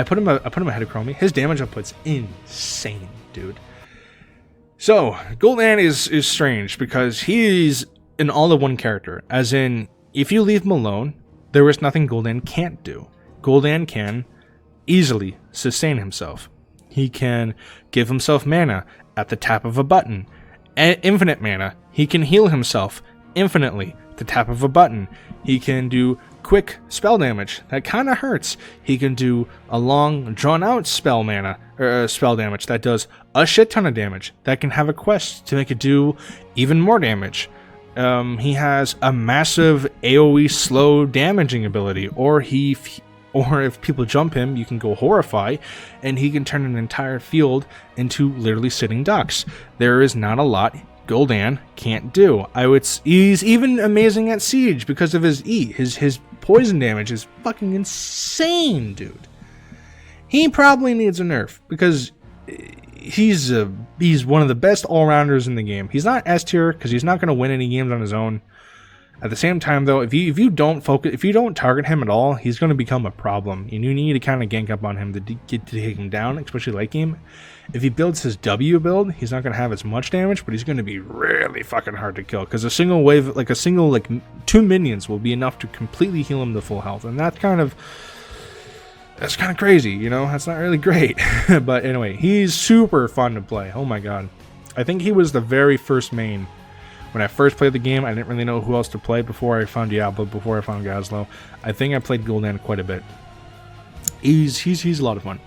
put him ahead of Chromie. His damage output's insane, dude. So Gul'dan is strange because he's an all-in-one character. As in, if you leave him alone, there is nothing Gul'dan can't do. Gul'dan can easily sustain himself. He can give himself mana at the tap of a button. Infinite mana. He can heal himself infinitely at the tap of a button. He can do quick spell damage that kind of hurts. He can do a long, drawn-out spell damage that does a shit ton of damage. That can have a quest to make it do even more damage. He has a massive AoE slow damaging ability, or if people jump him, you can go Horrify, and he can turn an entire field into literally sitting ducks. There is not a lot Gul'dan can't do. He's even amazing at Siege because of his E. His poison damage is fucking insane, dude. He probably needs a nerf because he's one of the best all-rounders in the game. He's not S tier because he's not going to win any games on his own. At the same time, though, if you don't target him at all, he's going to become a problem. And you need to kind of gank up on him to take him down, especially late game. If he builds his W build, he's not going to have as much damage, but he's going to be really fucking hard to kill because a single wave, two minions will be enough to completely heal him to full health, and that's kind of crazy, you know? That's not really great. But anyway, he's super fun to play. Oh my god. I think he was the very first main. When I first played the game, I didn't really know who else to play before I found Diablo, before I found Gazlo. I think I played Gul'dan quite a bit. He's a lot of fun.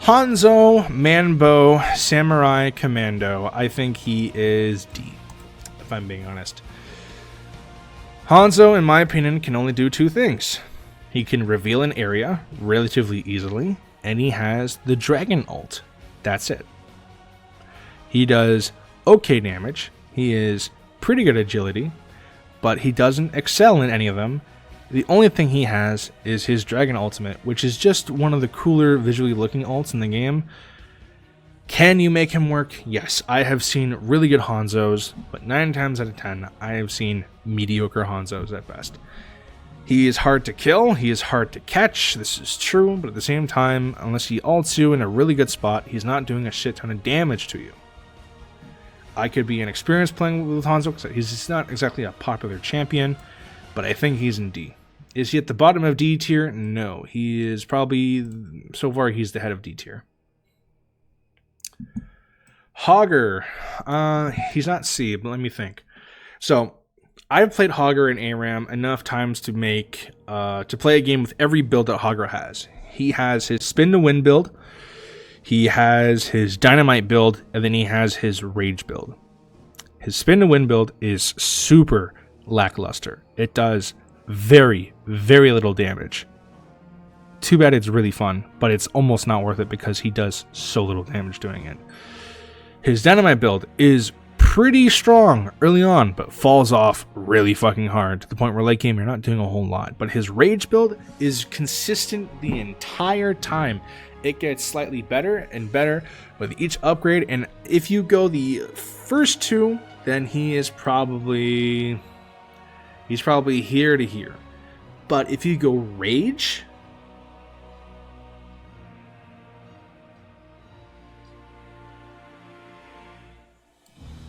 Hanzo, Manbo, Samurai, Commando. I think he is D, if I'm being honest. Hanzo, in my opinion, can only do two things. He can reveal an area relatively easily, and he has the Dragon ult. That's it. He does okay damage. He is pretty good agility, but he doesn't excel in any of them. The only thing he has is his Dragon Ultimate, which is just one of the cooler visually looking ults in the game. Can you make him work? Yes, I have seen really good Hanzos, but 9 times out of 10, I have seen mediocre Hanzos at best. He is hard to kill, he is hard to catch, this is true, but at the same time, unless he ults you in a really good spot, he's not doing a shit ton of damage to you. I could be inexperienced playing with Hanzo because he's not exactly a popular champion, but I think he's in D. Is he at the bottom of D tier? No. He is probably, so far, he's the head of D tier. Hogger. He's not C, but let me think. So, I've played Hogger and ARAM enough times to play a game with every build that Hogger has. He has his spin to win build, he has his dynamite build, and then he has his rage build. His spin to win build is super lackluster. It does very, very little damage. Too bad it's really fun, but it's almost not worth it because he does so little damage doing it. His dynamite build is pretty strong early on, but falls off really fucking hard to the point where late game you're not doing a whole lot. But his rage build is consistent the entire time. It gets slightly better and better with each upgrade, and if you go the first two, then he's probably here to here. But if you go rage,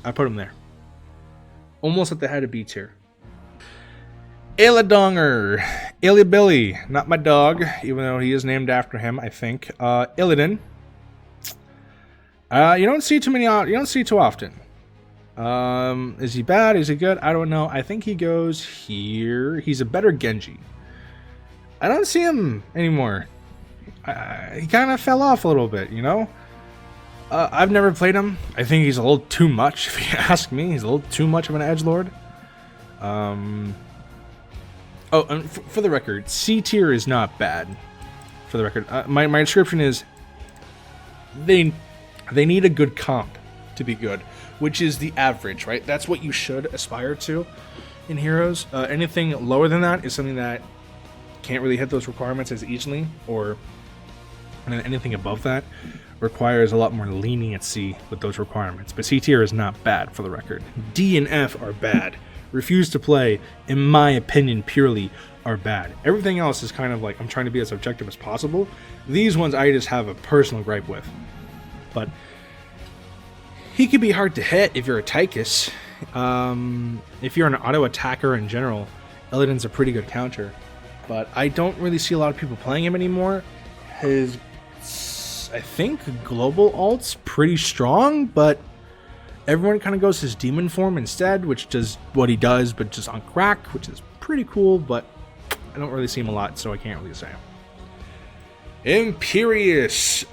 I put him there. Almost at the head of B tier. Illidonger. Illibilly. Not my dog, even though he is named after him, I think. Illidan. You don't see too often. Is he bad? Is he good? I don't know. I think he goes here. He's a better Genji. I don't see him anymore. He kind of fell off a little bit, you know? I've never played him. I think he's a little too much, if you ask me. He's a little too much of an edgelord. Oh, and for the record, C tier is not bad. For the record, my description is they need a good comp to be good, which is the average, right? That's what you should aspire to in Heroes. Anything lower than that is something that can't really hit those requirements as easily, or anything above that requires a lot more leniency with those requirements. But C tier is not bad, for the record. D and F are bad. Refuse to play, in my opinion, purely are bad. Everything else is kind of like, I'm trying to be as objective as possible. These ones I just have a personal gripe with. But he could be hard to hit if you're a Tychus. If you're an auto attacker in general, Illidan's a pretty good counter. But I don't really see a lot of people playing him anymore. His, I think, global alt's pretty strong, but everyone kind of goes his demon form instead, which does what he does, but just on crack, which is pretty cool, but I don't really see him a lot, so I can't really say. Imperius.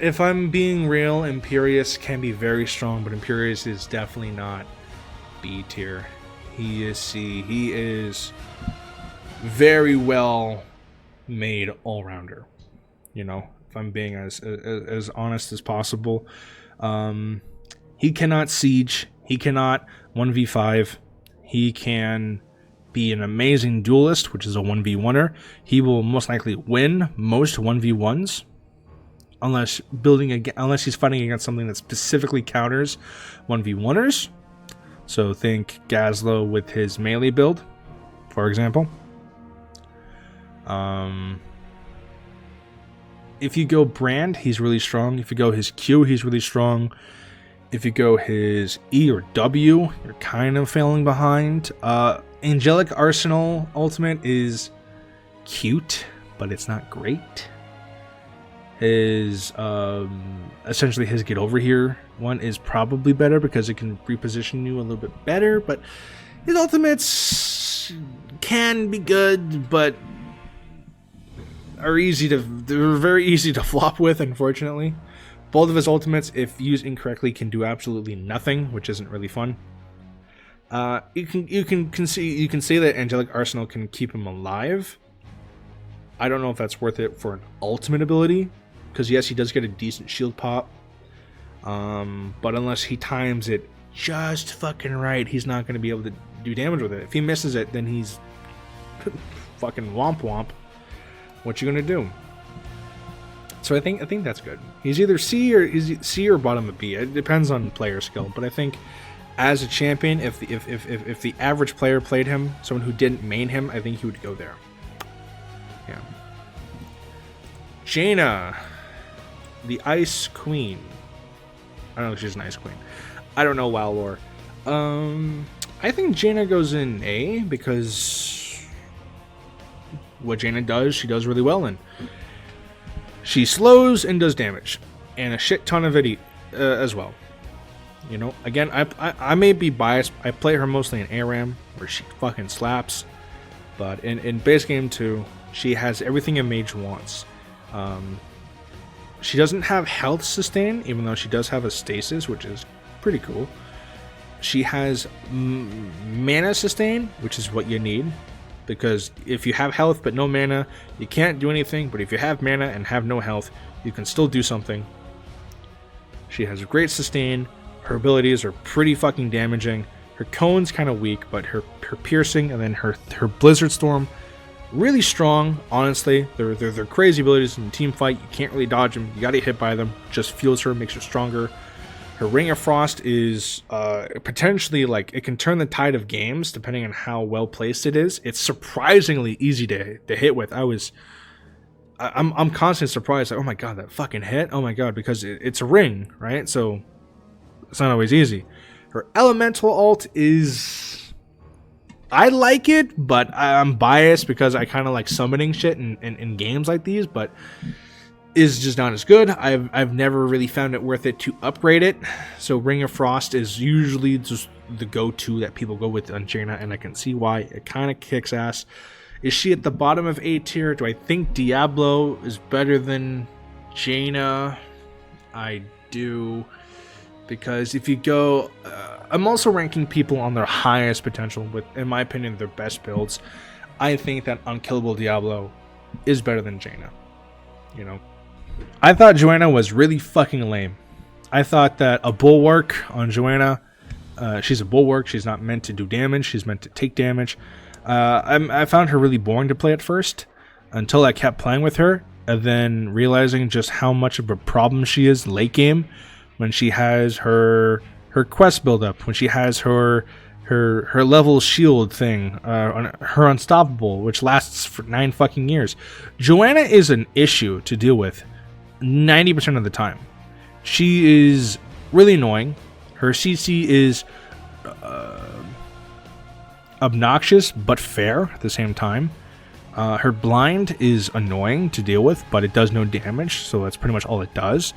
If I'm being real, Imperius can be very strong, but Imperius is definitely not B tier. He is C. He is very well made all-rounder. You know, if I'm being as honest as possible. He cannot siege. He cannot 1v5. He can be an amazing duelist, which is a 1v1er. He will most likely win most 1v1s, unless he's fighting against something that specifically counters 1v1ers. So think Gazlowe with his melee build, for example. If you go Brand, he's really strong. If you go his Q, he's really strong. If you go his E or W, you're kind of falling behind. Angelic Arsenal Ultimate is cute, but it's not great. His, essentially his Get Over Here one is probably better because it can reposition you a little bit better, but his ultimates can be good, but they're very easy to flop with, unfortunately. Both of his ultimates, if used incorrectly, can do absolutely nothing, which isn't really fun. You can say that Angelic Arsenal can keep him alive. I don't know if that's worth it for an ultimate ability, because yes, he does get a decent shield pop. But unless he times it just fucking right, he's not going to be able to do damage with it. If he misses it, then he's fucking womp womp. What you gonna do? So I think that's good. He's either C or bottom of B. It depends on player skill, but I think as a champion, if the average player played him, someone who didn't main him, I think he would go there. Yeah. Jaina, the Ice Queen. I don't know if she's an Ice Queen. I don't know WoW lore. I think Jaina goes in A because what Jaina does, she does really well in. She slows and does damage, and a shit ton of it as well. You know, again, I may be biased. I play her mostly in ARAM, where she fucking slaps. But in base game 2, she has everything a mage wants. She doesn't have health sustain, even though she does have a stasis, which is pretty cool. She has mana sustain, which is what you need. Because if you have health but no mana, you can't do anything. But if you have mana and have no health, you can still do something. She has great sustain. Her abilities are pretty fucking damaging. Her cone's kind of weak, but her piercing and then her Blizzard Storm, really strong. Honestly, they're crazy abilities in a team fight. You can't really dodge them. You got to get hit by them. Just fuels her, makes her stronger. Her Ring of Frost is potentially like it can turn the tide of games depending on how well placed it is. It's surprisingly easy to hit with. I'm constantly surprised. Like, oh my god, that fucking hit! Oh my god, because it's a ring, right? So it's not always easy. Her elemental ult is... I like it, but I'm biased because I kind of like summoning shit in games like these, but is just not as good. I've never really found it worth it to upgrade it. So Ring of Frost is usually just the go-to that people go with on Jaina, and I can see why. It kind of kicks ass. Is she at the bottom of A tier? Do I think Diablo is better than Jaina? I do. Because if you go... I'm also ranking people on their highest potential with, in my opinion, their best builds. I think that Unkillable Diablo is better than Jaina. You know? I thought Joanna was really fucking lame. I thought that a Bulwark on Joanna... she's a Bulwark. She's not meant to do damage. She's meant to take damage. I found her really boring to play at first. Until I kept playing with her. And then realizing just how much of a problem she is late game. When she has her quest build up, when she has her level shield thing, her unstoppable, which lasts for 9 fucking years. Joanna is an issue to deal with 90% of the time. She is really annoying. Her CC is obnoxious but fair at the same time. Her blind is annoying to deal with, but it does no damage, so that's pretty much all it does.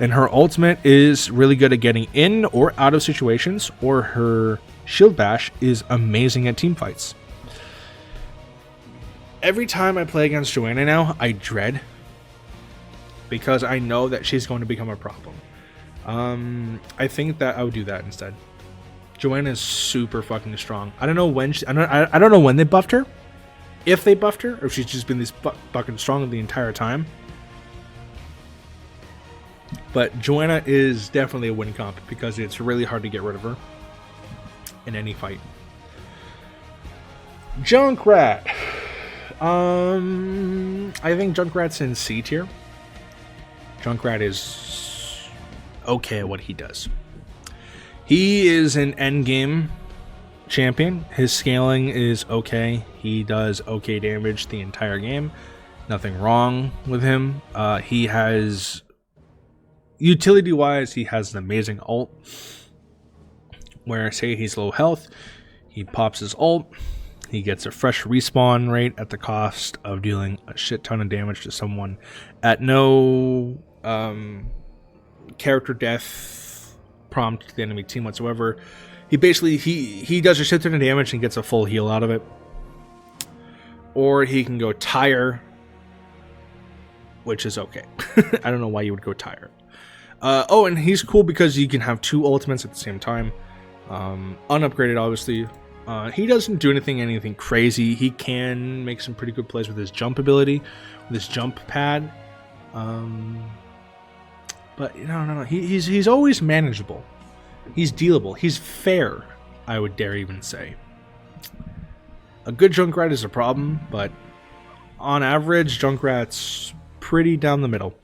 And her ultimate is really good at getting in or out of situations, or her shield bash is amazing at team fights. Every time I play against Joanna now, I dread, because I know that she's going to become a problem. I think that I would do that instead. Joanna is super fucking strong. I don't know when I don't know when they buffed her, if they buffed her, or if she's just been this fucking strong the entire time. But Joanna is definitely a win comp because it's really hard to get rid of her in any fight. Junkrat. I think Junkrat's in C tier. Junkrat is okay at what he does. He is an endgame champion. His scaling is okay. He does okay damage the entire game. Nothing wrong with him. He has... Utility-wise, he has an amazing ult. Where, say he's low health, he pops his ult, he gets a fresh respawn rate at the cost of dealing a shit ton of damage to someone at no character death prompt to the enemy team whatsoever. He basically, he does a shit ton of damage and gets a full heal out of it. Or he can go Tire, which is okay. I don't know why you would go Tire. Oh, and he's cool because you can have 2 ultimates at the same time. Unupgraded, obviously. He doesn't do anything crazy. He can make some pretty good plays with his jump ability, with his jump pad. But no. He's always manageable. He's dealable. He's fair, I would dare even say. A good Junkrat is a problem, but on average, Junkrat's pretty down the middle.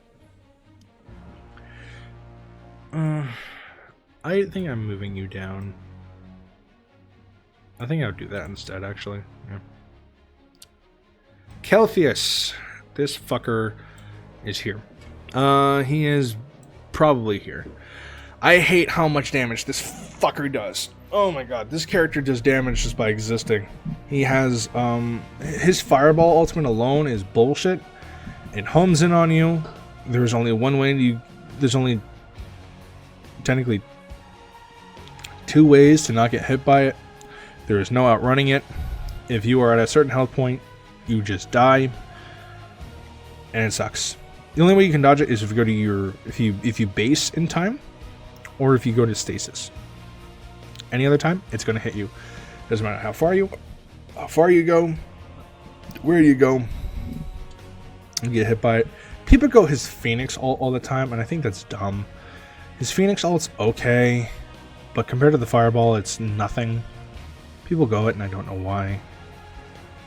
I think I'm moving you down. I think I would do that instead, actually. Yeah. Kelphius. This fucker is here. He is probably here. I hate how much damage this fucker does. Oh my god, this character does damage just by existing. He has his fireball ultimate alone is bullshit. It homes in on you. There's only one way there's only technically 2 ways to not get hit by it. There is no outrunning it. If you are at a certain health point, you just die, and it sucks. The only way you can dodge it is if you go to if you base in time, or if you go to stasis. Any other time, it's going to hit you. Doesn't matter how far you go, where you go, you get hit by it. People go his Phoenix ult all the time, and I think that's dumb. His Phoenix ult's okay, but compared to the Fireball, it's nothing. People go it, and I don't know why.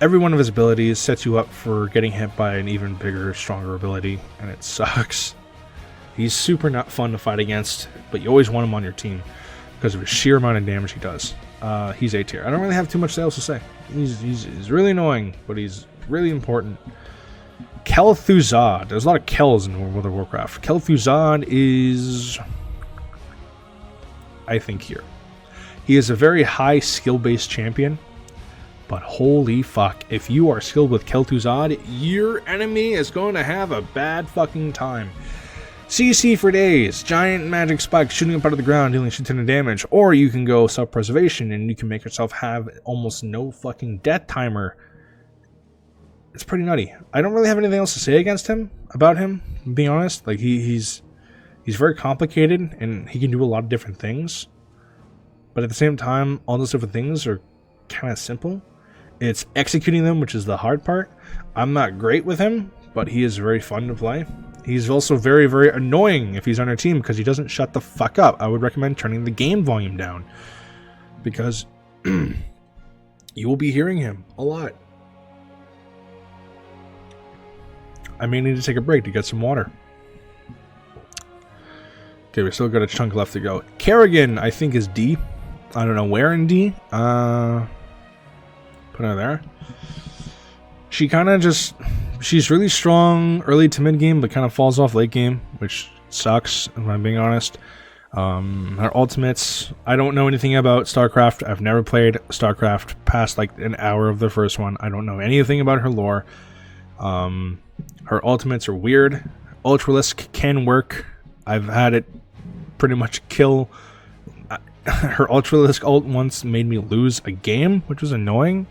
Every one of his abilities sets you up for getting hit by an even bigger, stronger ability, and it sucks. He's super not fun to fight against, but you always want him on your team because of the sheer amount of damage he does. He's A tier. I don't really have too much else to say. He's really annoying, but he's really important. Kel'Thuzad. There's a lot of Kells in World of Warcraft. Kel'Thuzad is, I think, here. He is a very high skill-based champion, but holy fuck, if you are skilled with Kel'Thuzad, your enemy is going to have a bad fucking time. CC for days, giant magic spikes shooting up out of the ground, dealing shit ton of damage, or you can go self-preservation and you can make yourself have almost no fucking death timer. It's pretty nutty. I don't really have anything else to say about him, being honest. Like he's very complicated and he can do a lot of different things. But at the same time, all those different things are kind of simple. It's executing them, which is the hard part. I'm not great with him, but he is very fun to play. He's also very, very annoying if he's on your team because he doesn't shut the fuck up. I would recommend turning the game volume down because you will be hearing him a lot. I may need to take a break to get some water. Okay, we still got a chunk left to go. Kerrigan, I think, is D. I don't know where in D. Put her there. She kind of just... She's really strong early to mid game, but kind of falls off late game, which sucks, if I'm being honest. Her ultimates... I don't know anything about StarCraft. I've never played StarCraft past like an hour of the first one. I don't know anything about her lore. Her ultimates are weird. Ultralisk can work. I've had it pretty much kill. Her Ultralisk ult once made me lose a game, which was annoying.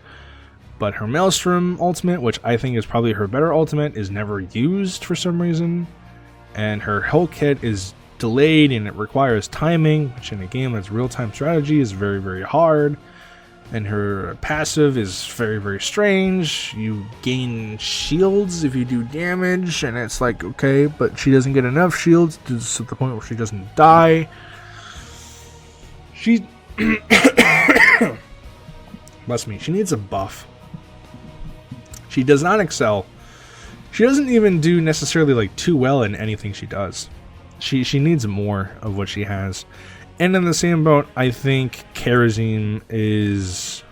But her Maelstrom ultimate, which I think is probably her better ultimate, is never used for some reason. And her Hulk hit is delayed and it requires timing, which in a game that's real-time strategy is very, very hard. And her passive is very, very strange. You gain shields if you do damage, and it's like, okay, but she doesn't get enough shields to the point where she doesn't die. She... Bless me, she needs a buff. She does not excel. She doesn't even do necessarily like too well in anything she does. She needs more of what she has. And in the same boat, I think Kharazim is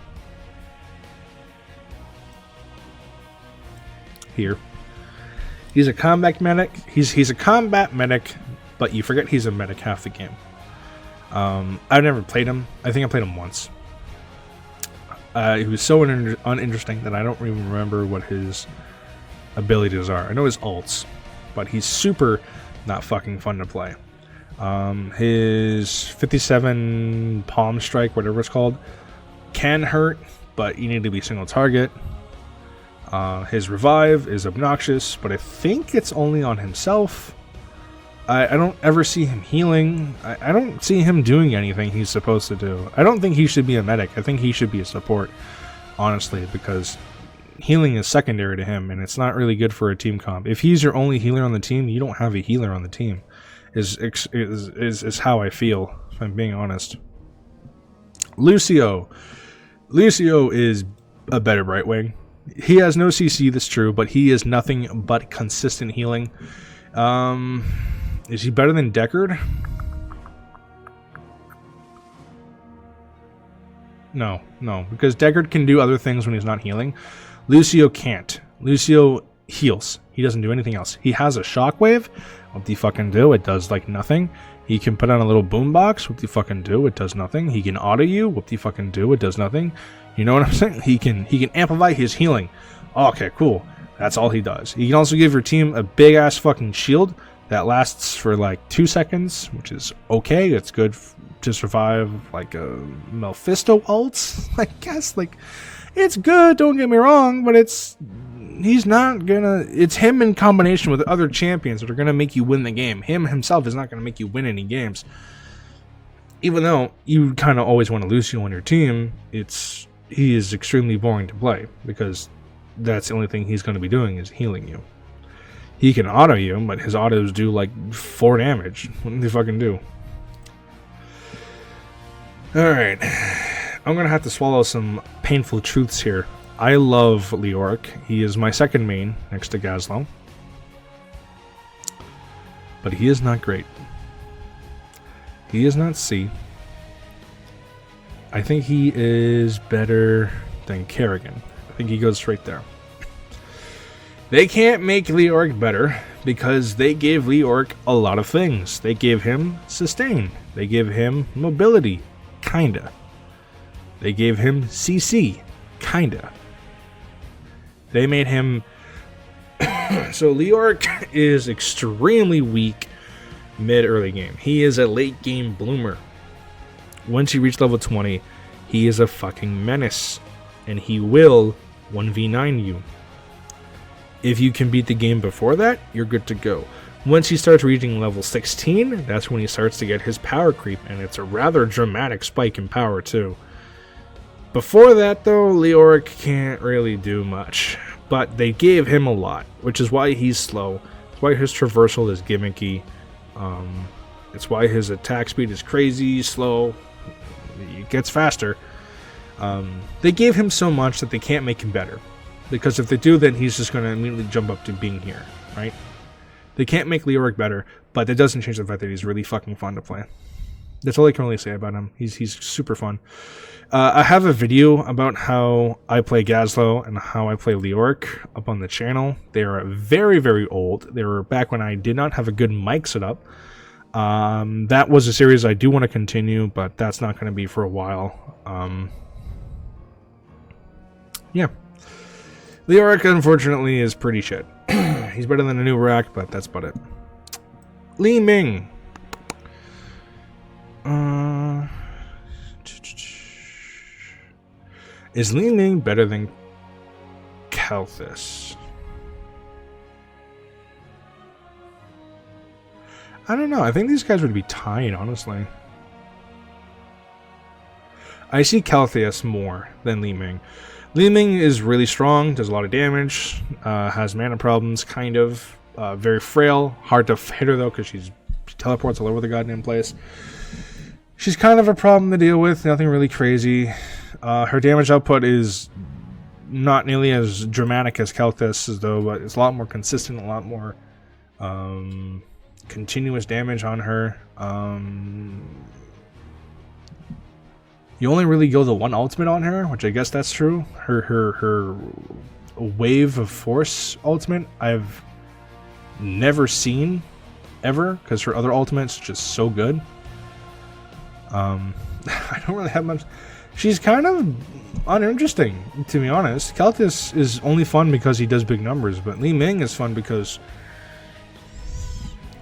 here. He's a combat medic. He's a combat medic, but you forget he's a medic half the game. I've never played him. I think I played him once. He was so uninteresting that I don't even remember what his abilities are. I know his ults, but he's super not fucking fun to play. His 57 palm strike, whatever it's called, can hurt, but you need to be single target. His revive is obnoxious, but I think it's only on himself. I don't ever see him healing. I don't see him doing anything he's supposed to do. I don't think he should be a medic. I think he should be a support, honestly, because healing is secondary to him, and it's not really good for a team comp. If he's your only healer on the team, you don't have a healer on the team. Is how I feel, if I'm being honest. Lucio. Lucio is a better Brightwing. He has no CC, that's true, but he is nothing but consistent healing. Is he better than Deckard? No, because Deckard can do other things when he's not healing. Lucio can't. Lucio heals. He doesn't do anything else. He has a shockwave. What do you fucking do? It does like nothing. He can put on a little boombox. What do you fucking do? It does nothing. He can auto you. What do you fucking do? It does nothing. You know what I'm saying? He can amplify his healing. Okay, cool. That's all he does. He can also give your team a big ass fucking shield that lasts for like 2 seconds, which is okay. It's good to survive like a Mephisto ult, I guess. Like, it's good, don't get me wrong, but it's him in combination with other champions that are gonna make you win the game. Him himself is not gonna make you win any games. Even though you kind of always want to Lucio on your team, he is extremely boring to play because that's the only thing he's going to be doing is healing you. He can auto you, but his autos do like 4 damage. What do they fucking do? Alright. I'm going to have to swallow some painful truths here. I love Leoric. He is my second main next to Gazlowe. But he is not great. He is not C. I think he is better than Kerrigan. I think he goes straight there. They can't make Leoric better because they gave Leoric a lot of things. They gave him sustain. They gave him mobility. Kinda. They gave him CC. Kinda. They made him... So Leoric is extremely weak mid-early game. He is a late-game bloomer. Once you reach level 20, he is a fucking menace. And he will 1v9 you. If you can beat the game before that, you're good to go. Once he starts reaching level 16, that's when he starts to get his power creep, and it's a rather dramatic spike in power too. Before that though, Leoric can't really do much. But they gave him a lot, which is why he's slow. It's why his traversal is gimmicky. It's why his attack speed is crazy, slow. It gets faster. They gave him so much that they can't make him better. Because if they do, then he's just going to immediately jump up to being here, right? They can't make Leoric better, but that doesn't change the fact that he's really fucking fun to play. That's all I can really say about him. He's super fun. I have a video about how I play Gazlowe and how I play Leoric up on the channel. They are very, very old. They were back when I did not have a good mic set up. That was a series I do want to continue, but that's not going to be for a while. Yeah. Leoric, unfortunately, is pretty shit. He's better than a new rack, but that's about it. Li Ming. Is Li Ming better than Kalthus? I don't know. I think these guys would be tied, honestly. I see Kalthus more than Li Ming. Li Ming is really strong, does a lot of damage, has mana problems, kind of. Very frail. Hard to hit her, though, because she teleports all over the goddamn place. She's kind of a problem to deal with, nothing really crazy. Her damage output is not nearly as dramatic as Kalthus, though, but it's a lot more consistent, a lot more continuous damage on her. You only really go the one ultimate on her, which I guess that's true. Her wave of force ultimate I've never seen ever, because her other ultimate's just so good. I don't really have much. She's kind of uninteresting, to be honest. Kalthus is only fun because he does big numbers, but Li Ming is fun because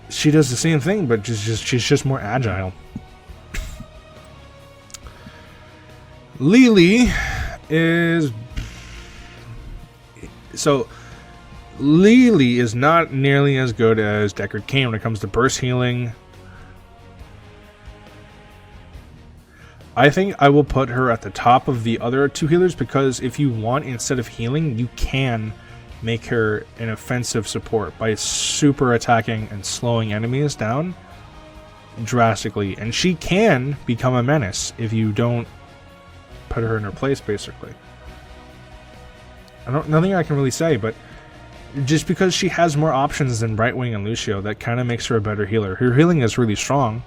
she does the same thing, but she's just more agile. Lily is... So, Lily is not nearly as good as Deckard Cain when it comes to burst healing. I think I will put her at the top of the other two healers because if you want, instead of healing, you can make her an offensive support by super attacking and slowing enemies down drastically. And she can become a menace if you don't put her in her place, basically. Nothing I can really say, but just because she has more options than Brightwing and Lucio, that kind of makes her a better healer. Her healing is really strong,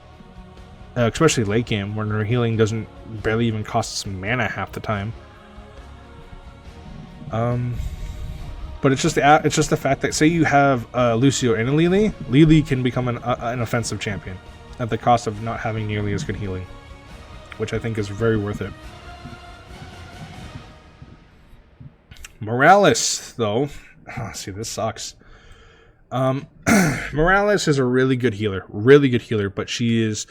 especially late game, when her healing doesn't barely even cost mana half the time. But But it's just the fact that, say you have Lucio and a Lily, Lily can become an offensive champion at the cost of not having nearly as good healing, which I think is very worth it. Morales, though, see, this sucks. Morales is a really good healer, but she is.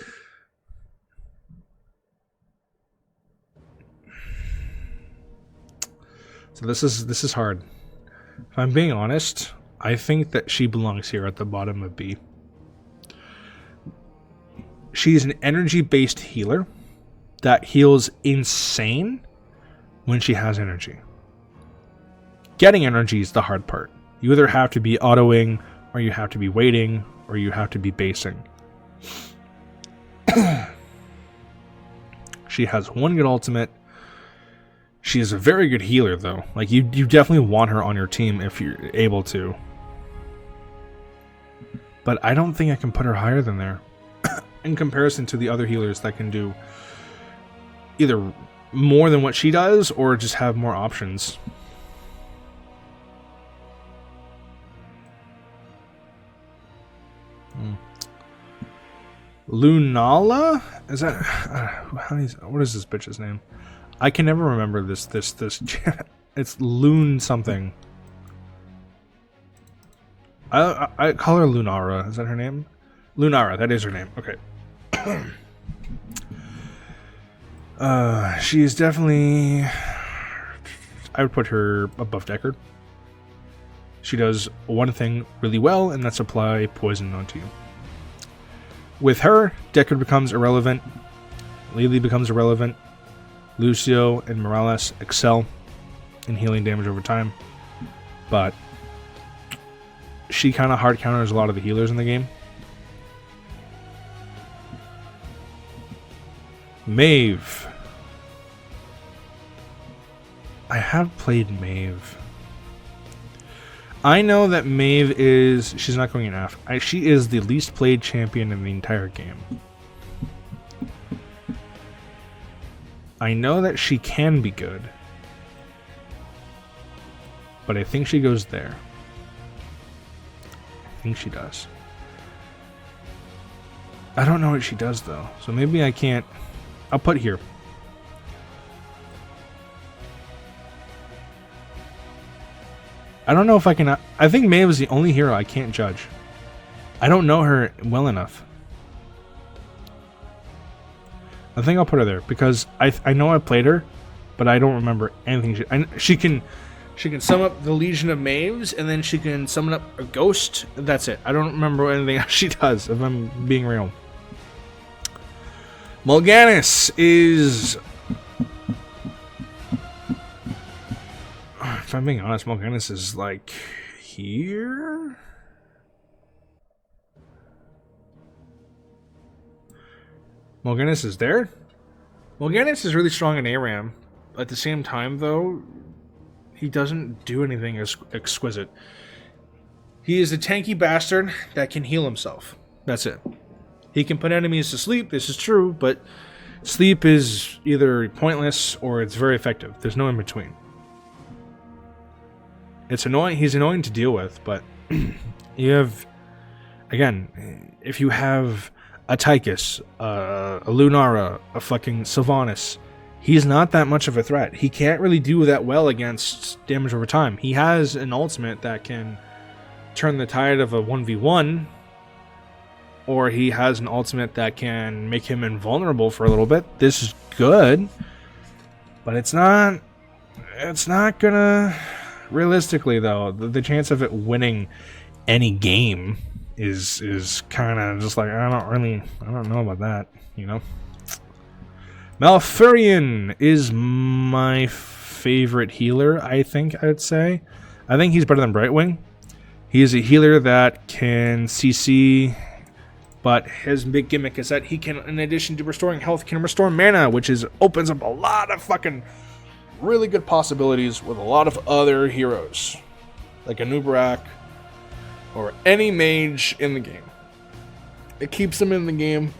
So this is hard. If I'm being honest, I think that she belongs here at the bottom of B. She's an energy-based healer that heals insane when she has energy. Getting energy is the hard part. You either have to be autoing, or you have to be waiting, or you have to be basing. She has one good ultimate. She is a very good healer, though. Like, you definitely want her on your team if you're able to. But I don't think I can put her higher than there. In comparison to the other healers that can do either more than what she does, or just have more options. Lunala? Is that... what is this bitch's name? I can never remember this. It's Loon something. I call her Lunara. Is that her name? Lunara, that is her name. Okay. She is definitely... I would put her above Deckard. She does one thing really well, and that's apply poison onto you. With her, Deckard becomes irrelevant. Lily becomes irrelevant. Lucio and Morales excel in healing damage over time. But she kind of hard counters a lot of the healers in the game. Maeve. I have played Maeve. I know that Maeve is... She's not going in F. She is the least played champion in the entire game. I know that she can be good. But I think she goes there. I think she does. I don't know what she does, though. So maybe I can't... I'll put here. I don't know if I can... I think Maeve is the only hero I can't judge. I don't know her well enough. I think I'll put her there because I know I played her, but I don't remember anything. She can sum up the Legion of Maeves, and then she can summon up a ghost. That's it. I don't remember anything else she does, if I'm being real. Mulganis is... If I'm being honest, Mulganis is like here. Mulganis is there. Mulganis is really strong in ARAM. At the same time, though, he doesn't do anything as exquisite. He is a tanky bastard that can heal himself. That's it. He can put enemies to sleep, this is true, but sleep is either pointless or it's very effective. There's no in between. It's annoying. He's annoying to deal with, but you have, again, if you have a Tychus, a Lunara, a fucking Sylvanas, he's not that much of a threat. He can't really do that well against damage over time. He has an ultimate that can turn the tide of a 1v1, or he has an ultimate that can make him invulnerable for a little bit. This is good, but it's not gonna... Realistically, though, the chance of it winning any game is kind of just like, I don't know about that, you know? Malfurion is my favorite healer, I think I'd say. I think he's better than Brightwing. He is a healer that can CC, but his big gimmick is that he can, in addition to restoring health, can restore mana, which opens up a lot of fucking really good possibilities with a lot of other heroes, like a Nubarak or any mage in the game. It keeps them in the game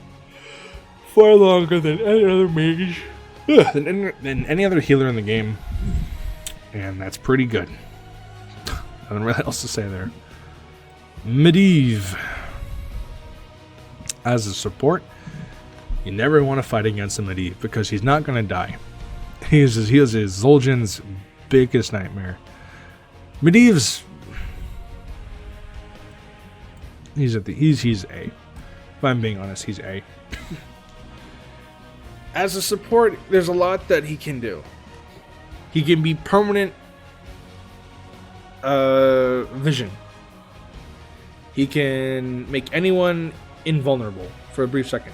far longer than any other mage, than any other healer in the game, and that's pretty good. Nothing really else to say there. Medivh. As a support, you never want to fight against a Medivh because he's not going to die. He is Zul'jin's biggest nightmare. Medivh's he's A. If I'm being honest, he's A. As a support, there's a lot that he can do. He can be permanent vision. He can make anyone invulnerable for a brief second.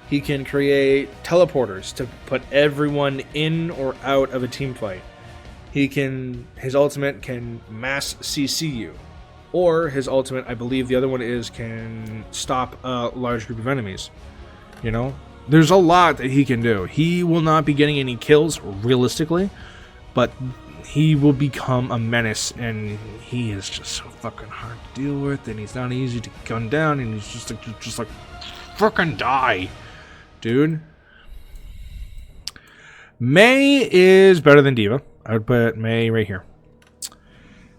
He can create teleporters to put everyone in or out of a team fight. His ultimate can mass CC you. Or his ultimate, I believe the other one is, can stop a large group of enemies. You know? There's a lot that he can do. He will not be getting any kills, realistically, but he will become a menace, and he is just so fucking hard to deal with, and he's not easy to gun down, and he's just like fucking die, dude. Mei is better than D.Va. I would put Mei right here.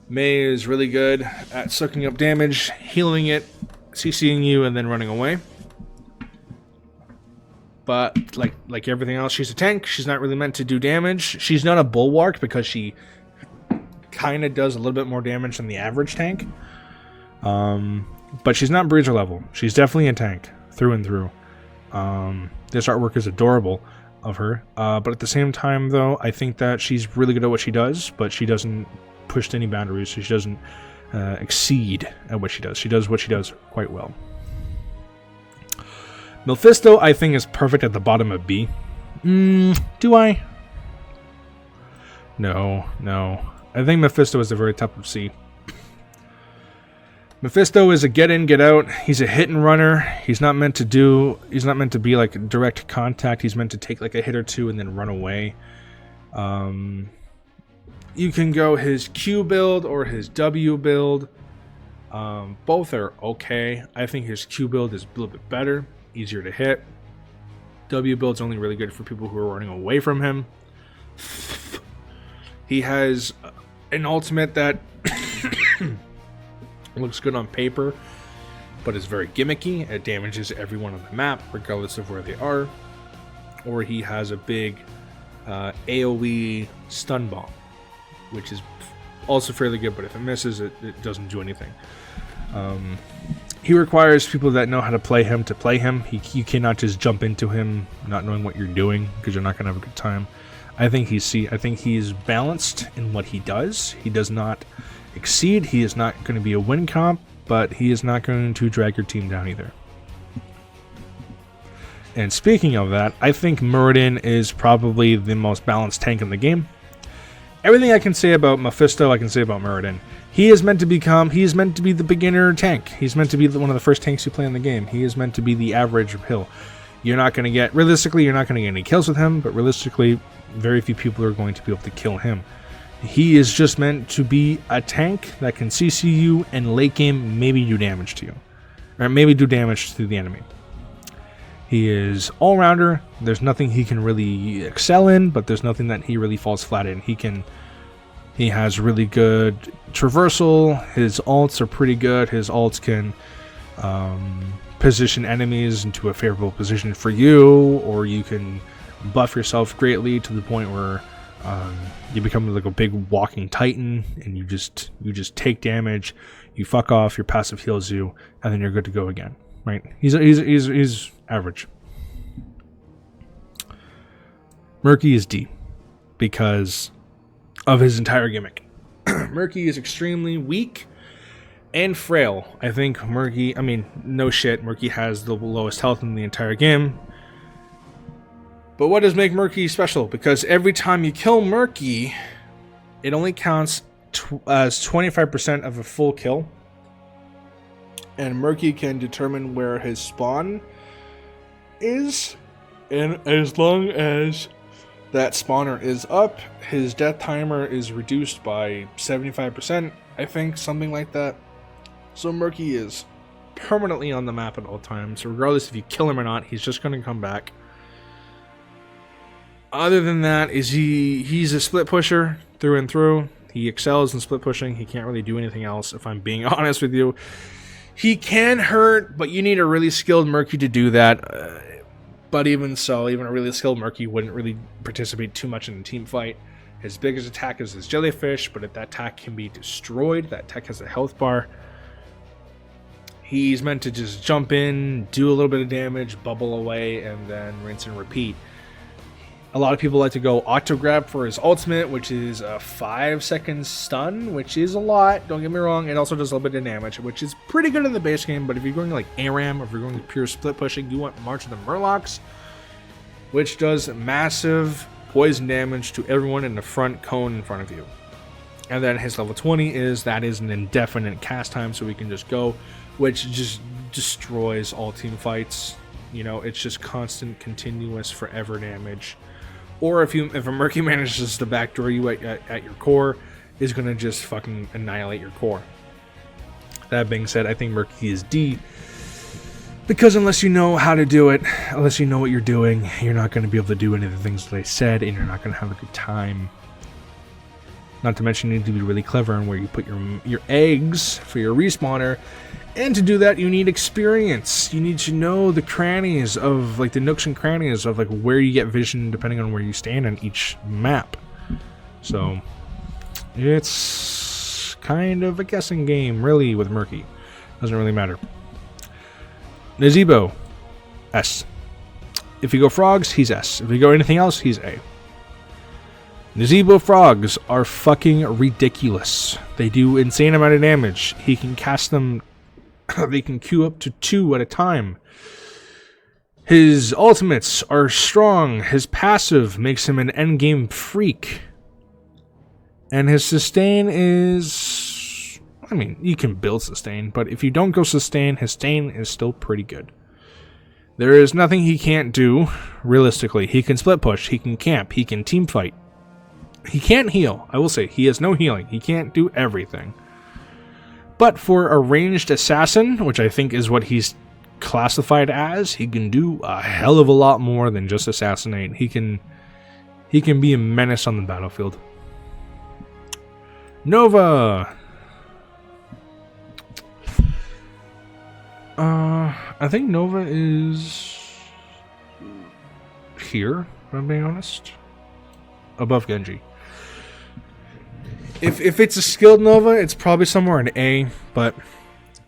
Mei is really good at sucking up damage, healing it, CCing you, and then running away. But like everything else, she's a tank. She's not really meant to do damage. She's not a bulwark because she kind of does a little bit more damage than the average tank. But she's not Breezer level. She's definitely a tank through and through. This artwork is adorable of her. But at the same time, though, I think that she's really good at what she does, but she doesn't push any boundaries. So she doesn't exceed at what she does. She does what she does quite well. Mephisto, I think, is perfect at the bottom of B. Do I? No. I think Mephisto is the very top of C. Mephisto is a get in, get out. He's a hit and runner. He's not meant to be like direct contact. He's meant to take like a hit or two and then run away. You can go his Q build or his W build. Both are okay. I think his Q build is a little bit better. Easier to hit. W build's only really good for people who are running away from him. He has an ultimate that looks good on paper, but is very gimmicky. It damages everyone on the map, regardless of where they are. Or he has a big AoE stun bomb, which is also fairly good, but if it misses, it doesn't do anything. He requires people that know how to play him to play him. You cannot just jump into him not knowing what you're doing, because you're not going to have a good time. I think he's balanced in what he does. He does not exceed. He is not going to be a win comp, but he is not going to drag your team down either. And speaking of that, I think Muradin is probably the most balanced tank in the game. Everything I can say about Mephisto, I can say about Muradin. He is meant to be the beginner tank. He's meant to be one of the first tanks you play in the game. He is meant to be the average hill. Realistically, you're not going to get any kills with him, but realistically, very few people are going to be able to kill him. He is just meant to be a tank that can CC you and late game maybe do damage to you. Or maybe do damage to the enemy. He is all-rounder. There's nothing he can really excel in, but there's nothing that he really falls flat in. He has really good traversal. His ults are pretty good. His ults can position enemies into a favorable position for you, or you can buff yourself greatly to the point where you become like a big walking titan, and you just take damage. You fuck off. Your passive heals you, and then you're good to go again. Right? He's average. Murky is D because of his entire gimmick. Murky is extremely weak and frail. I think Murky has the lowest health in the entire game. But what does make Murky special? Because every time you kill Murky, it only counts as 25% of a full kill. And Murky can determine where his spawn is. And as long as that spawner is up, his death timer is reduced by 75%, I think, something like that. So Murky is permanently on the map at all times. So regardless if you kill him or not, he's just going to come back. Other than that, he's a split pusher through and through. He excels in split pushing. He can't really do anything else, if I'm being honest with you. He can hurt, but you need a really skilled Murky to do that. But even so, even a really skilled Murky wouldn't really participate too much in a team fight. His biggest attack is his jellyfish, but if that attack can be destroyed, that attack has a health bar. He's meant to just jump in, do a little bit of damage, bubble away, and then rinse and repeat. A lot of people like to go auto grab for his ultimate, which is a 5-second stun, which is a lot. Don't get me wrong. It also does a little bit of damage, which is pretty good in the base game. But if you're going like ARAM, or if you're going to pure split pushing, you want March of the Murlocs, which does massive poison damage to everyone in the front cone in front of you. And then his level 20 is an indefinite cast time, so we can just go, which just destroys all team fights. You know, it's just constant, continuous, forever damage. Or if a Murky manages to backdoor you at your core, is going to just fucking annihilate your core. That being said, I think Murky is D. Because unless you know how to do it, unless you know what you're doing, you're not going to be able to do any of the things that I said, and you're not going to have a good time. Not to mention, you need to be really clever in where you put your eggs for your respawner. And to do that, you need experience. You need to know the crannies of, like, the nooks and crannies of, like, where you get vision depending on where you stand on each map. So, it's kind of a guessing game, really, with Murky. Doesn't really matter. Nazeebo, S. If you go frogs, he's S. If you go anything else, he's A. Nazeebo frogs are fucking ridiculous. They do insane amount of damage. He can cast them. They can queue up to 2 at a time. His ultimates are strong. His passive makes him an endgame freak. And his sustain is... I mean, you can build sustain, but if you don't go sustain, his sustain is still pretty good. There is nothing he can't do, realistically. He can split push, he can camp, he can team fight. He can't heal. I will say, he has no healing. He can't do everything. But for a ranged assassin, which I think is what he's classified as, he can do a hell of a lot more than just assassinate. He can be a menace on the battlefield. Nova! I think Nova is here, if I'm being honest. Above Genji. If it's a skilled Nova, it's probably somewhere in A, but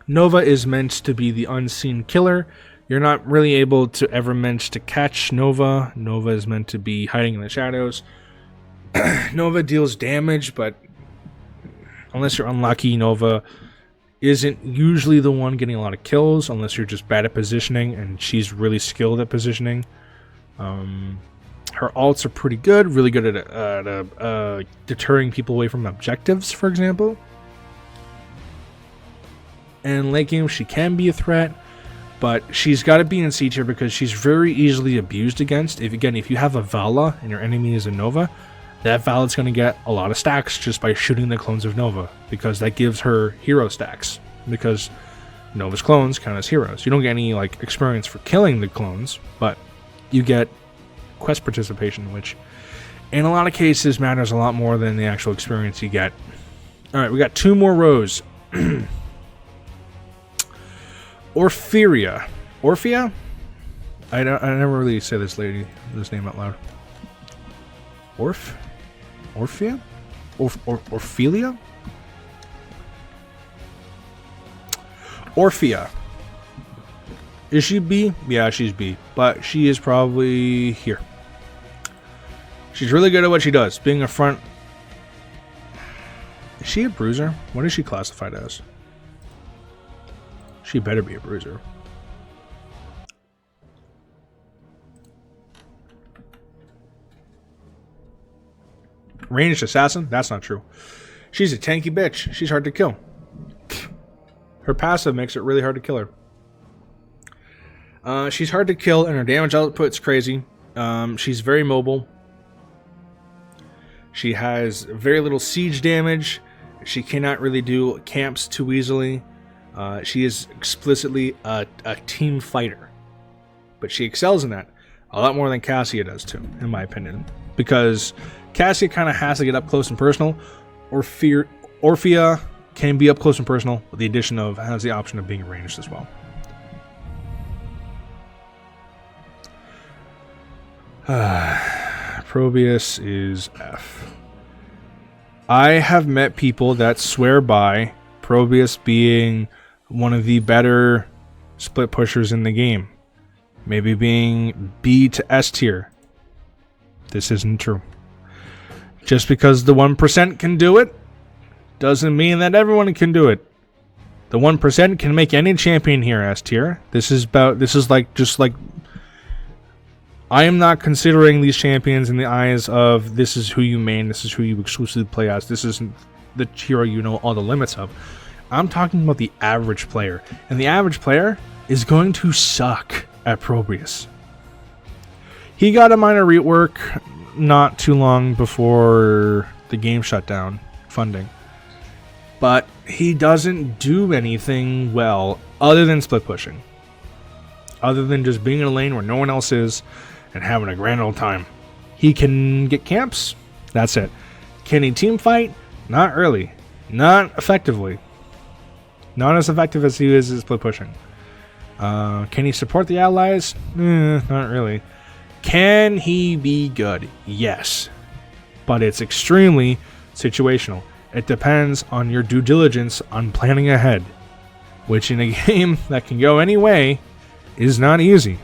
Nova is meant to be the unseen killer. You're not really able to ever meant to catch Nova. Nova is meant to be hiding in the shadows. Nova deals damage, but unless you're unlucky, Nova isn't usually the one getting a lot of kills, unless you're just bad at positioning, and she's really skilled at positioning. Her ults are pretty good, really good at deterring people away from objectives, for example. And late game, she can be a threat, but she's got to be in C tier because she's very easily abused against. If you have a Vala and your enemy is a Nova, that Vala's going to get a lot of stacks just by shooting the clones of Nova, because that gives her hero stacks, because Nova's clones count as heroes. You don't get any like experience for killing the clones, but you get quest participation, which in a lot of cases matters a lot more than the actual experience you get. Alright, we got 2 more rows. Orphea. Orphea? I never really say this name out loud. Orphea? Orphelia? Orphea. Is she B? Yeah, she's B. But she is probably here. She's really good at what she does. Being a front... Is she a bruiser? What is she classified as? She better be a bruiser. Ranged assassin? That's not true. She's a tanky bitch. She's hard to kill. Her passive makes it really hard to kill her. She's hard to kill, and her damage output's crazy. She's very mobile. She has very little siege damage. She cannot really do camps too easily. She is explicitly a team fighter. But she excels in that a lot more than Cassia does too, in my opinion. Because Cassia kind of has to get up close and personal. Orphea can be up close and personal, with the addition of has the option of being ranged as well. Probius is F. I have met people that swear by Probius being one of the better split pushers in the game. Maybe being B to S tier. This isn't true. Just because the 1% can do it, doesn't mean that everyone can do it. The 1% can make any champion here S tier. This is like I am not considering these champions in the eyes of this is who you main, this is who you exclusively play as, this isn't the hero you know all the limits of. I'm talking about the average player, and the average player is going to suck at Probius. He got a minor rework not too long before the game shut down funding, but he doesn't do anything well other than split pushing, other than just being in a lane where no one else is and having a grand old time. He can get camps, that's it. Can he team fight? Not really. Not effectively. Not as effective as he is at split pushing. Can he support the allies? Not really. Can he be good? Yes. But it's extremely situational. It depends on your due diligence on planning ahead, which in a game that can go any way is not easy.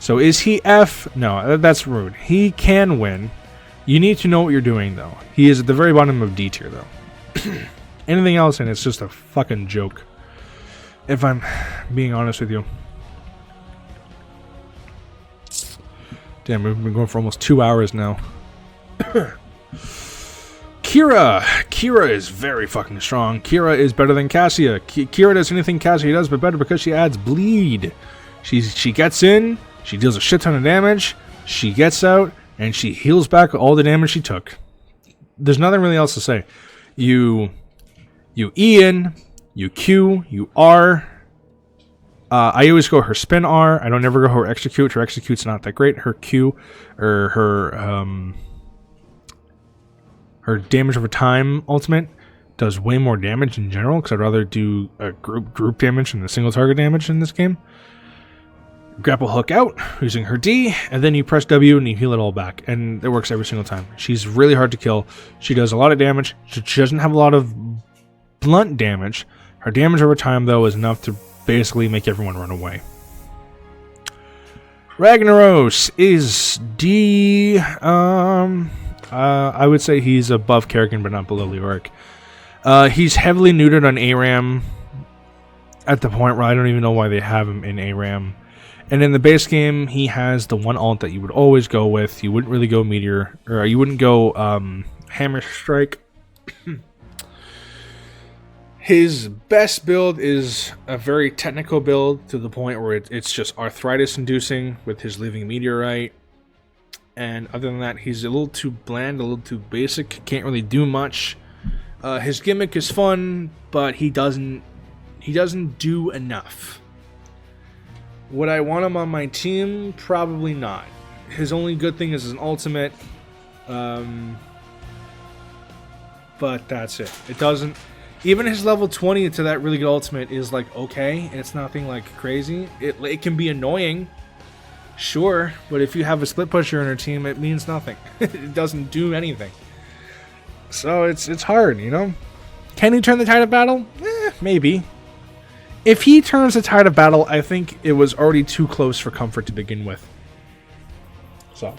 So is he F? No, that's rude. He can win. You need to know what you're doing, though. He is at the very bottom of D tier, though. Anything else, and it's just a fucking joke. If I'm being honest with you. Damn, we've been going for almost 2 hours now. Kira! Kira is very fucking strong. Kira is better than Cassia. Kira does anything Cassia does, but better because she adds bleed. She gets in, she deals a shit ton of damage, she gets out, and she heals back all the damage she took. There's nothing really else to say. You E in, you Q, you R. I always go her spin R. I don't ever go her execute. Her execute's not that great. Her Q, or her damage over time ultimate does way more damage in general, because I'd rather do a group damage than the single target damage in this game. Grapple hook out using her D, and then you press W and you heal it all back, and it works every single time. She's really hard to kill. She does a lot of damage. She doesn't have a lot of blunt damage. Her damage over time, though, is enough to basically make everyone run away. Ragnaros is D. I would say he's above Kerrigan, but not below Leoric. He's heavily neutered on ARAM at the point where I don't even know why they have him in ARAM. And in the base game, he has the one ult that you would always go with. You wouldn't really go Meteor, or you wouldn't go Hammer Strike. His best build is a very technical build to the point where it's just arthritis-inducing with his Living Meteorite. And other than that, he's a little too bland, a little too basic. Can't really do much. His gimmick is fun, but he doesn't do enough. Would I want him on my team? Probably not. His only good thing is his ultimate. But that's it. It doesn't... Even his level 20 to that really good ultimate is like okay. It's nothing like crazy. It can be annoying. Sure. But if you have a split pusher in your team, it means nothing. It doesn't do anything. So it's hard, you know? Can he turn the tide of battle? Maybe. If he turns the tide of battle, I think it was already too close for comfort to begin with. So,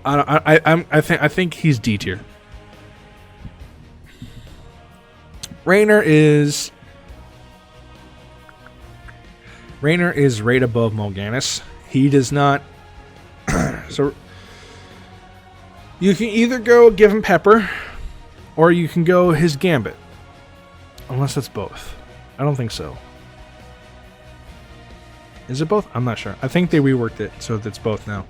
I think he's D tier. Raynor is right above Morganis. He does not. So you can either go give him Pepper, or you can go his Gambit. Unless it's both. I don't think so. Is it both? I'm not sure. I think they reworked it so that it's both now.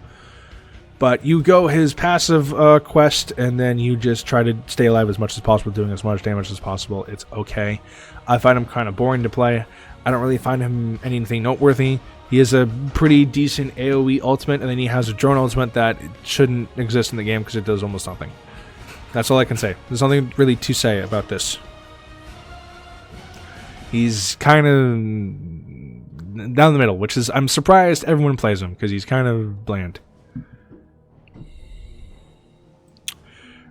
But you go his passive quest, and then you just try to stay alive as much as possible, doing as much damage as possible. It's okay. I find him kind of boring to play. I don't really find him anything noteworthy. He has a pretty decent AoE ultimate, and then he has a drone ultimate that shouldn't exist in the game because it does almost nothing. That's all I can say. There's nothing really to say about this. He's kind of down the middle, which is, I'm surprised everyone plays him because he's kind of bland.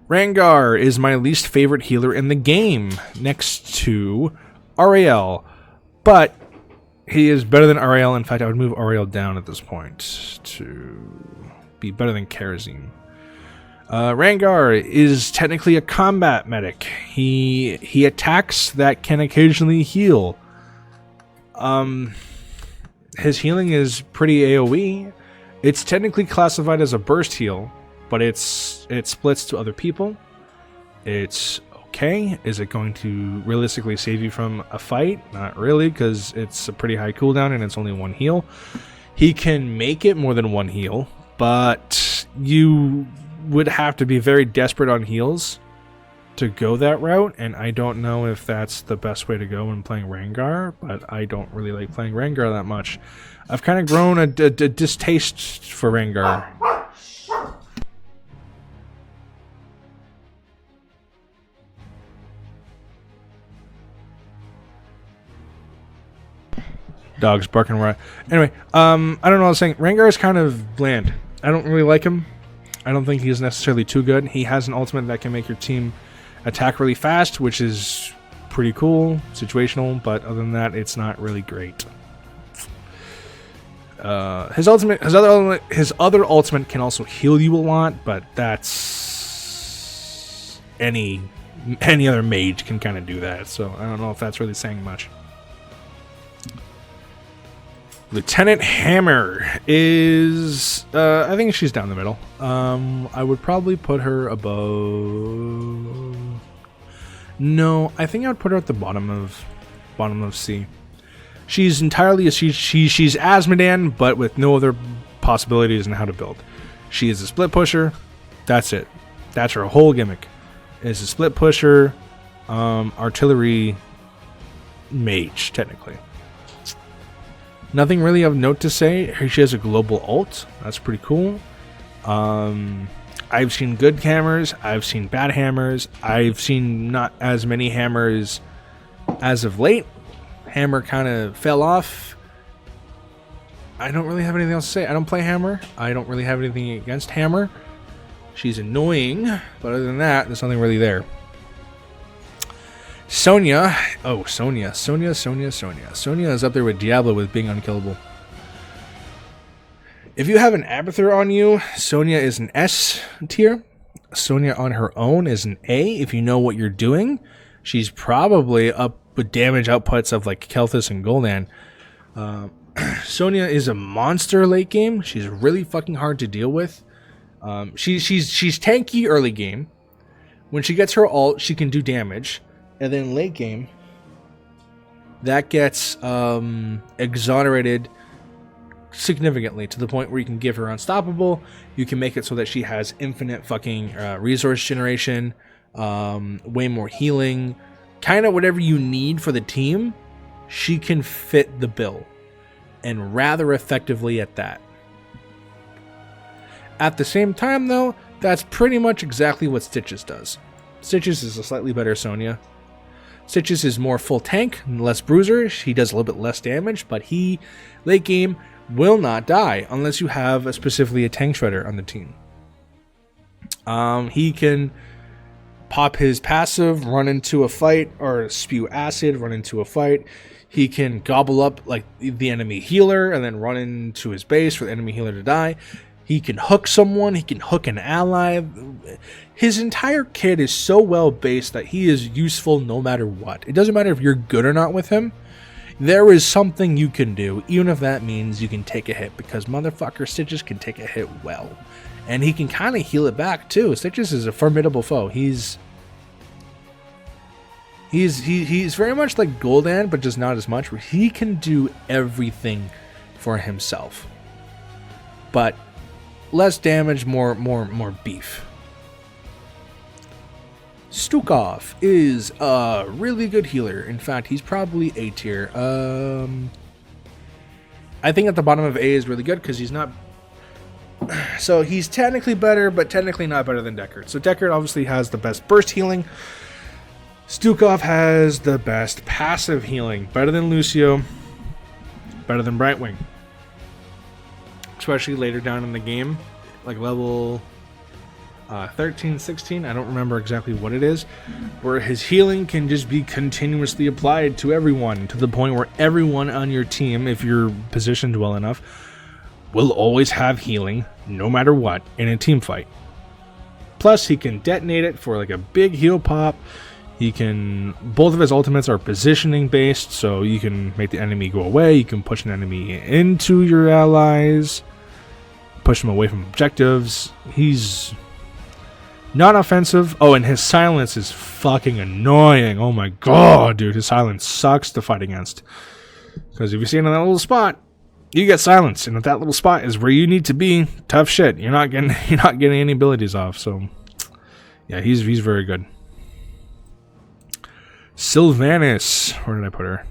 Rengar is my least favorite healer in the game, next to Ariel. But he is better than Ariel. In fact, I would move Ariel down at this point to be better than Karazim. Rengar is technically a combat medic. He attacks that can occasionally heal. His healing is pretty AoE. It's technically classified as a burst heal, but it splits to other people. It's okay. Is it going to realistically save you from a fight? Not really, because it's a pretty high cooldown and it's only one heal. He can make it more than one heal, but you would have to be very desperate on heals to go that route, and I don't know if that's the best way to go when playing Rengar, but I don't really like playing Rengar that much. I've kind of grown a distaste for Rengar. Dogs barking right. Anyway, I don't know what I was saying. Rengar is kind of bland. I don't really like him. I don't think he's necessarily too good. He has an ultimate that can make your team attack really fast, which is pretty cool, situational, but other than that, it's not really great. His other ultimate can also heal you a lot, but that's any other mage can kind of do that, so I don't know if that's really saying much. Lieutenant Hammer is, I think she's down the middle. I would probably put her above. No, I think I would put her at the bottom of C. She's entirely she's Asmodan, but with no other possibilities in how to build. She is a split pusher. That's it. That's her whole gimmick. Is a split pusher, artillery mage technically. Nothing really of note to say. She has a global ult. That's pretty cool. I've seen good hammers. I've seen bad hammers. I've seen not as many hammers as of late. Hammer kind of fell off. I don't really have anything else to say. I don't play Hammer. I don't really have anything against Hammer. She's annoying, but other than that, there's nothing really there. Sonya. Oh, Sonya. Sonya is up there with Diablo with being unkillable. If you have an Abathur on you, Sonya is an S tier. Sonya on her own is an A if you know what you're doing. She's probably up with damage outputs of like Kel'Thuz and Gul'dan. Sonya is a monster late game. She's really fucking hard to deal with. She's tanky early game. When she gets her ult, she can do damage. And then late game, that gets exonerated significantly to the point where you can give her unstoppable. You can make it so that she has infinite fucking resource generation, way more healing, kind of whatever you need for the team. She can fit the bill, and rather effectively at that. At the same time, though, that's pretty much exactly what Stitches does. Stitches is a slightly better Sonya. Stitches is more full tank, less bruiser. He does a little bit less damage, but he, late game, will not die unless you have a specifically a tank shredder on the team. He can pop his passive, run into a fight, or spew acid, run into a fight. He can gobble up like the enemy healer and then run into his base for the enemy healer to die. He can hook someone. He can hook an ally. His entire kit is so well based that he is useful no matter what. It doesn't matter if you're good or not with him. There is something you can do, even if that means you can take a hit, because motherfucker Stitches can take a hit well. And he can kind of heal it back too. Stitches is a formidable foe. He's very much like Gul'dan, but just not as much, where he can do everything for himself. But less damage, more beef. Stukov is a really good healer. In fact, he's probably A tier. I think at the bottom of A is really good because he's not So he's technically better, but technically not better than Deckard. So Deckard obviously has the best burst healing. Stukov has the best passive healing. Better than Lucio. Better than Brightwing. Especially later down in the game. Like level 13, 16. I don't remember exactly what it is. Where his healing can just be continuously applied to everyone. To the point where everyone on your team, if you're positioned well enough, will always have healing, no matter what, in a team fight. Plus, he can detonate it for like a big heal pop. He can... Both of his ultimates are positioning based, so you can make the enemy go away. You can push an enemy into your allies. Push him away from objectives. He's not offensive. Oh, and his silence is fucking annoying. Oh my god, dude. His silence sucks to fight against. Because if you see him in that little spot, you get silence, and if that little spot is where you need to be, tough shit. You're not getting any abilities off. So, yeah, he's very good. Sylvanas, where did I put her?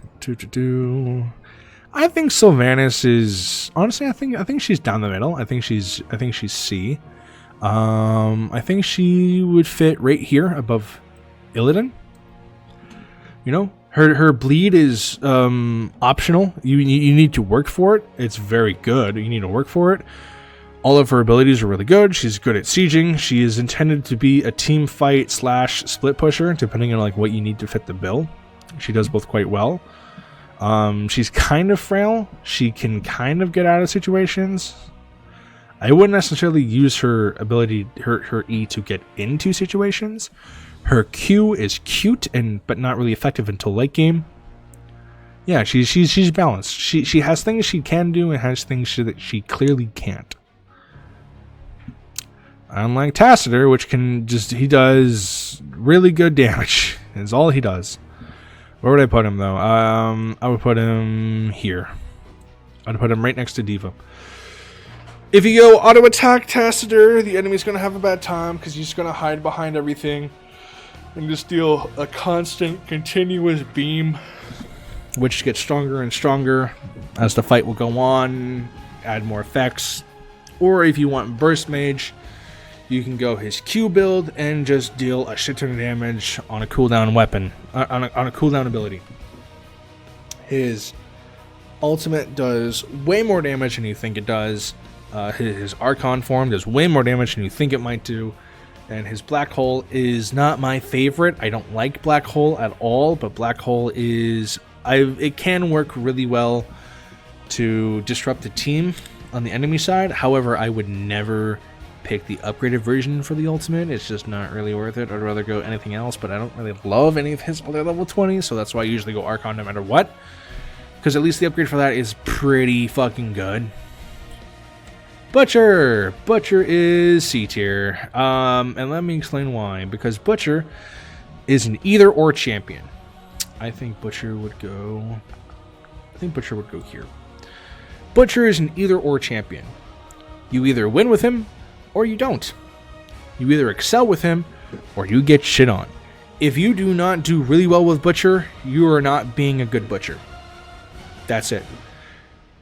I think Sylvanas is honestly. I think she's down the middle. I think she's C. I think she would fit right here above Illidan. You know. Her bleed is optional. You need to work for it. It's very good. You need to work for it. All of her abilities are really good. She's good at sieging. She is intended to be a team fight / split pusher, depending on like what you need to fit the bill. She does both quite well. She's kind of frail. She can kind of get out of situations. I wouldn't necessarily use her ability, her E, to get into situations. Her Q is cute but not really effective until late game. Yeah, she's balanced. She has things she can do and has things that she clearly can't. Unlike Tacitor, which he does really good damage. Is all he does. Where would I put him though? I would put him here. I'd put him right next to Diva. If you go auto attack Tacitor, the enemy's gonna have a bad time because he's gonna hide behind everything and just deal a constant, continuous beam, which gets stronger and stronger as the fight will go on. Add more effects, or if you want Burst Mage, you can go his Q build and just deal a shit ton of damage on a cooldown weapon, on a cooldown ability. His ultimate does way more damage than you think it does. His Archon form does way more damage than you think it might do. And his Black Hole is not my favorite. I don't like Black Hole at all, but Black Hole is... it can work really well to disrupt the team on the enemy side. However, I would never pick the upgraded version for the ultimate. It's just not really worth it. I'd rather go anything else, but I don't really love any of his other level 20s, so that's why I usually go Archon no matter what. Because at least the upgrade for that is pretty fucking good. Butcher! Butcher is C tier. And let me explain why. Because Butcher is an either-or champion. I think Butcher would go here. Butcher is an either-or champion. You either win with him, or you don't. You either excel with him, or you get shit on. If you do not do really well with Butcher, you are not being a good Butcher. That's it.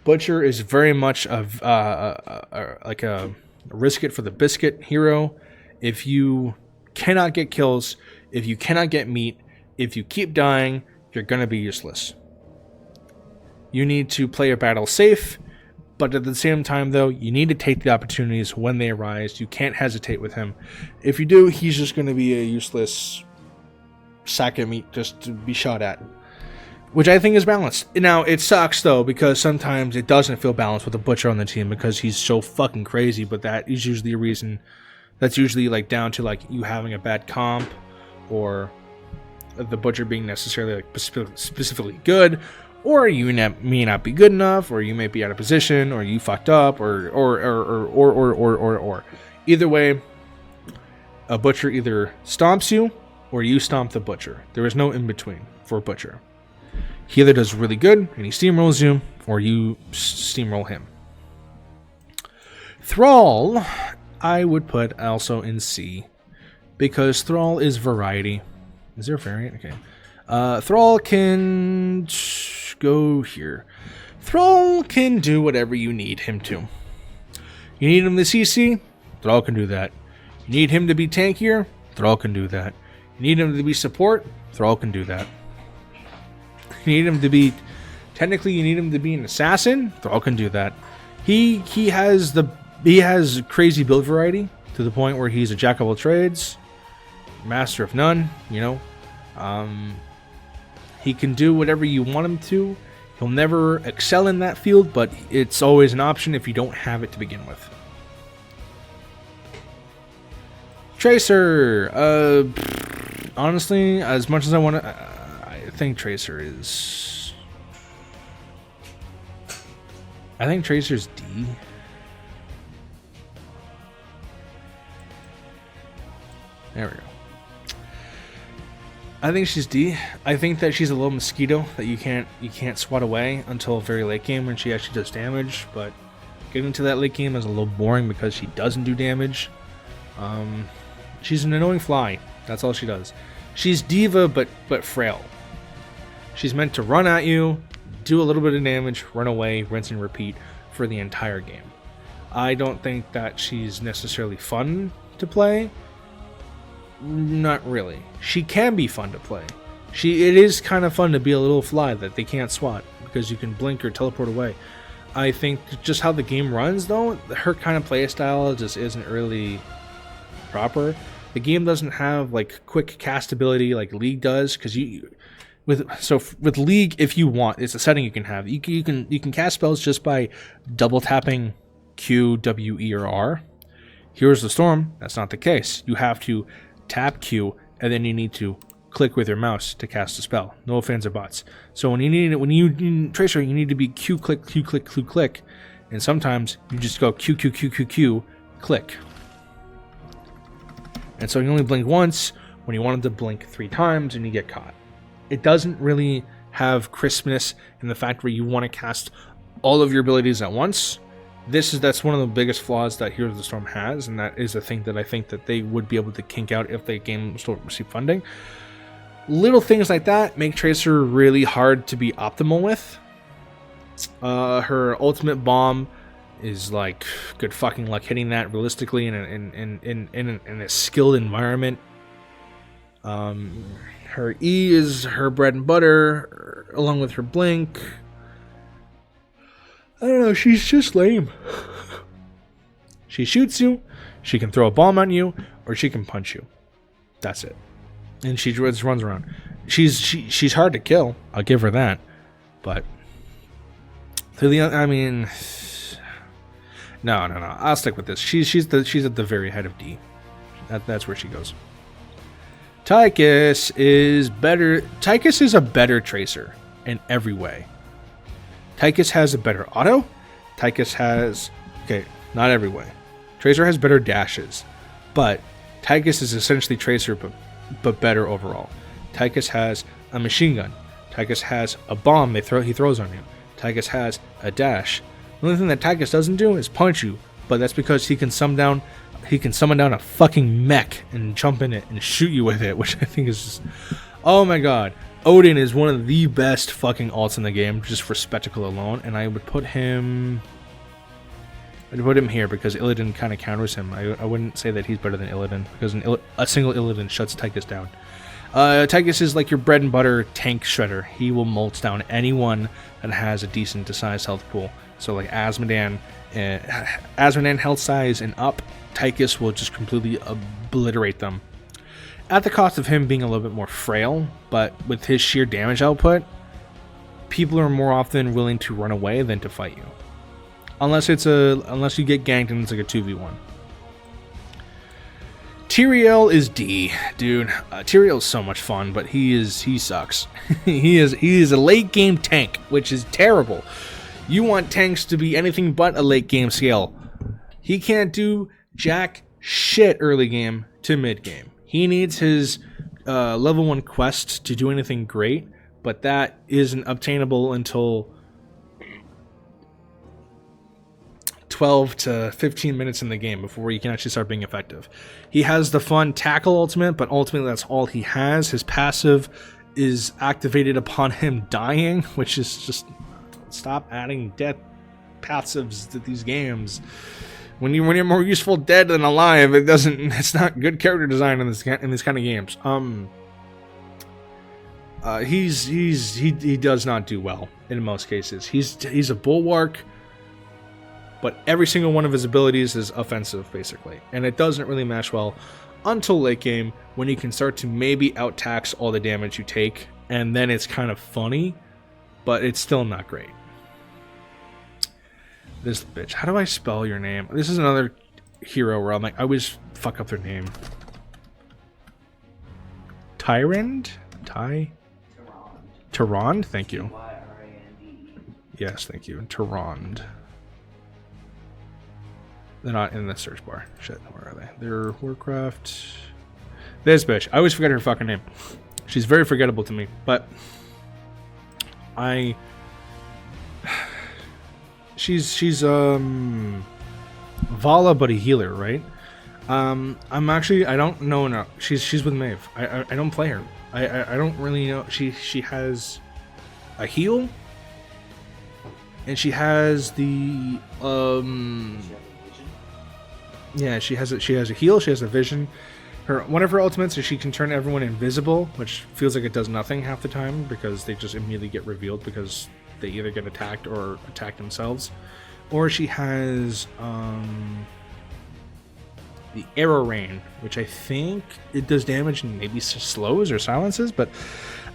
Butcher is very much like a risk it for the biscuit hero. If you cannot get kills, if you cannot get meat, if you keep dying, you're going to be useless. You need to play your battle safe, but at the same time, though, you need to take the opportunities when they arise. You can't hesitate with him. If you do, he's just going to be a useless sack of meat just to be shot at. Which I think is balanced. Now, it sucks, though, because sometimes it doesn't feel balanced with a Butcher on the team because he's so fucking crazy, but that is usually a reason. That's usually, like, down to, like, you having a bad comp or the Butcher being necessarily, like, specifically good, or you may not be good enough, or you may be out of position, or you fucked up, or. Either way, a Butcher either stomps you, or you stomp the Butcher. There is no in-between for a Butcher. He either does really good and he steamrolls you, or you steamroll him. Thrall, I would put also in C, because Thrall is variety. Is there a variant? Okay. Thrall can go here. Thrall can do whatever you need him to. You need him to CC? Thrall can do that. You need him to be tankier? Thrall can do that. You need him to be support? Thrall can do that. You need him to be... Technically, you need him to be an assassin? Thrall can do that. He has crazy build variety to the point where he's a jack of all trades, master of none, you know. He can do whatever you want him to. He'll never excel in that field, but it's always an option if you don't have it to begin with. Tracer. Honestly, as much as I want to, I think Tracer is. I think Tracer's D. There we go. I think she's D. I think that she's a little mosquito that you can't swat away until very late game when she actually does damage. But getting to that late game is a little boring because she doesn't do damage. She's an annoying fly. That's all she does. She's diva, but frail. She's meant to run at you, do a little bit of damage, run away, rinse and repeat for the entire game. I don't think that she's necessarily fun to play. Not really. She can be fun to play. It is kind of fun to be a little fly that they can't swat because you can blink or teleport away. I think just how the game runs, though, her kind of play style just isn't really proper. The game doesn't have like quick cast ability like League does, because with League, if you want, it's a setting you can have. You can cast spells just by double tapping Q, W, E, or R. Here's the Storm. That's not the case. You have to tap Q, and then you need to click with your mouse to cast a spell. No fans or bots. So when you Tracer, you need to be Q click, Q click, Q click, and sometimes you just go Q Q Q Q Q click. And so you only blink once when you want to blink 3 times, and you get caught. It doesn't really have crispness in the fact where you want to cast all of your abilities at once. That's one of the biggest flaws that Heroes of the Storm has, and that is a thing that I think that they would be able to kink out if the game still received funding. Little things like that make Tracer really hard to be optimal with. Her ultimate bomb is like good fucking luck hitting that realistically in a skilled environment. Her E is her bread and butter, along with her blink. I don't know, she's just lame. She shoots you, she can throw a bomb on you, or she can punch you. That's it. And she just runs around. She's hard to kill, I'll give her that. But no, I'll stick with this. She's at the very head of D. That's where she goes. Tychus is better. Tychus is a better Tracer in every way. Tychus has a better auto. Tychus has... Okay, not every way. Tracer has better dashes. But Tychus is essentially Tracer, but better overall. Tychus has a machine gun. Tychus has a bomb he throws on you. Tychus has a dash. The only thing that Tychus doesn't do is punch you. But that's because he can summon down a fucking mech and jump in it and shoot you with it, which I think is just... Oh my god. Odin is one of the best fucking alts in the game, just for spectacle alone, and I would put him here because Illidan kind of counters him. I wouldn't say that he's better than Illidan, because a single Illidan shuts Tychus down. Tychus is like your bread and butter tank shredder. He will mulch down anyone that has a decent sized health pool. So like Azmodan health size and up, Tychus will just completely obliterate them. At the cost of him being a little bit more frail, but with his sheer damage output, people are more often willing to run away than to fight you. Unless you get ganked and it's like a 2v1. Tyrael is D, dude. Tyrael is so much fun, but he sucks. he is a late game tank, which is terrible. You want tanks to be anything but a late game scale. He can't do jack shit early game to mid game. He needs his level 1 quest to do anything great, but that isn't obtainable until 12 to 15 minutes in the game before you can actually start being effective. He has the fun tackle ultimate, but ultimately that's all he has. His passive is activated upon him dying, which is just... Stop adding death passives to these games. When you're more useful dead than alive, it's not good character design in this kind of games. He does not do well in most cases. He's a bulwark, but every single one of his abilities is offensive basically, and it doesn't really match well until late game when you can start to maybe out-tax all the damage you take, and then it's kind of funny, but it's still not great. This bitch. How do I spell your name? This is another hero where I'm like, I always fuck up their name. Tyrande? Tyrande? Thank you. Yes, thank you. Tyrande. They're not in the search bar. Shit, where are they? They're Warcraft. This bitch. I always forget her fucking name. She's very forgettable to me, but She's Vala, but a healer, right? I don't know. No, she's with Maeve. I don't play her. I don't really know. She has a heal, and she has the yeah, she has a heal. She has a vision. One of her ultimates is she can turn everyone invisible, which feels like it does nothing half the time because they just immediately get revealed because they either get attacked or attack themselves. Or she has the Arrow Rain, which I think it does damage and maybe slows or silences, but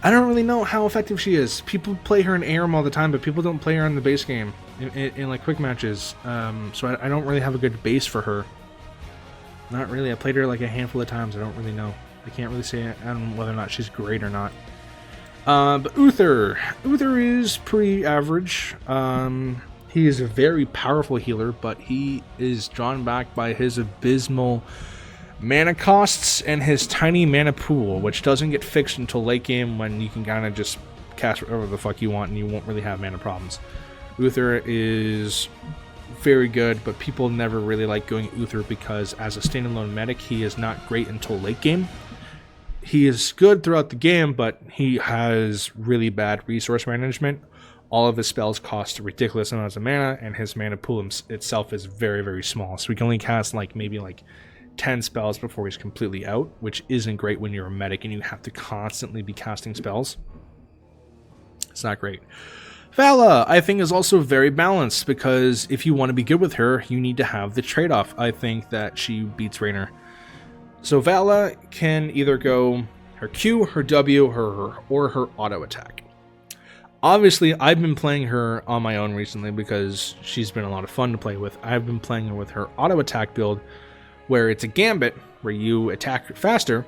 I don't really know how effective she is. People play her in ARAM all the time, but people don't play her in the base game in like quick matches. So I don't really have a good base for her. Not really. I played her like a handful of times. I don't really know. I can't really say whether or not she's great or not. But Uther is pretty average. He is a very powerful healer, but he is drawn back by his abysmal mana costs and his tiny mana pool, which doesn't get fixed until late game when you can kind of just cast whatever the fuck you want and you won't really have mana problems. Uther is very good, but people never really like going Uther because as a standalone medic, he is not great until late game. He is good throughout the game, but he has really bad resource management. All of his spells cost ridiculous amounts of mana, and his mana pool itself is very, very small. So he can only cast maybe 10 spells before he's completely out, which isn't great when you're a medic and you have to constantly be casting spells. It's not great. Vala, I think, is also very balanced because if you want to be good with her, you need to have the trade-off. I think that she beats Raynor. So Vala can either go her Q, her W, or her auto attack. Obviously, I've been playing her on my own recently because she's been a lot of fun to play with. I've been playing her with her auto attack build, where it's a gambit where you attack faster.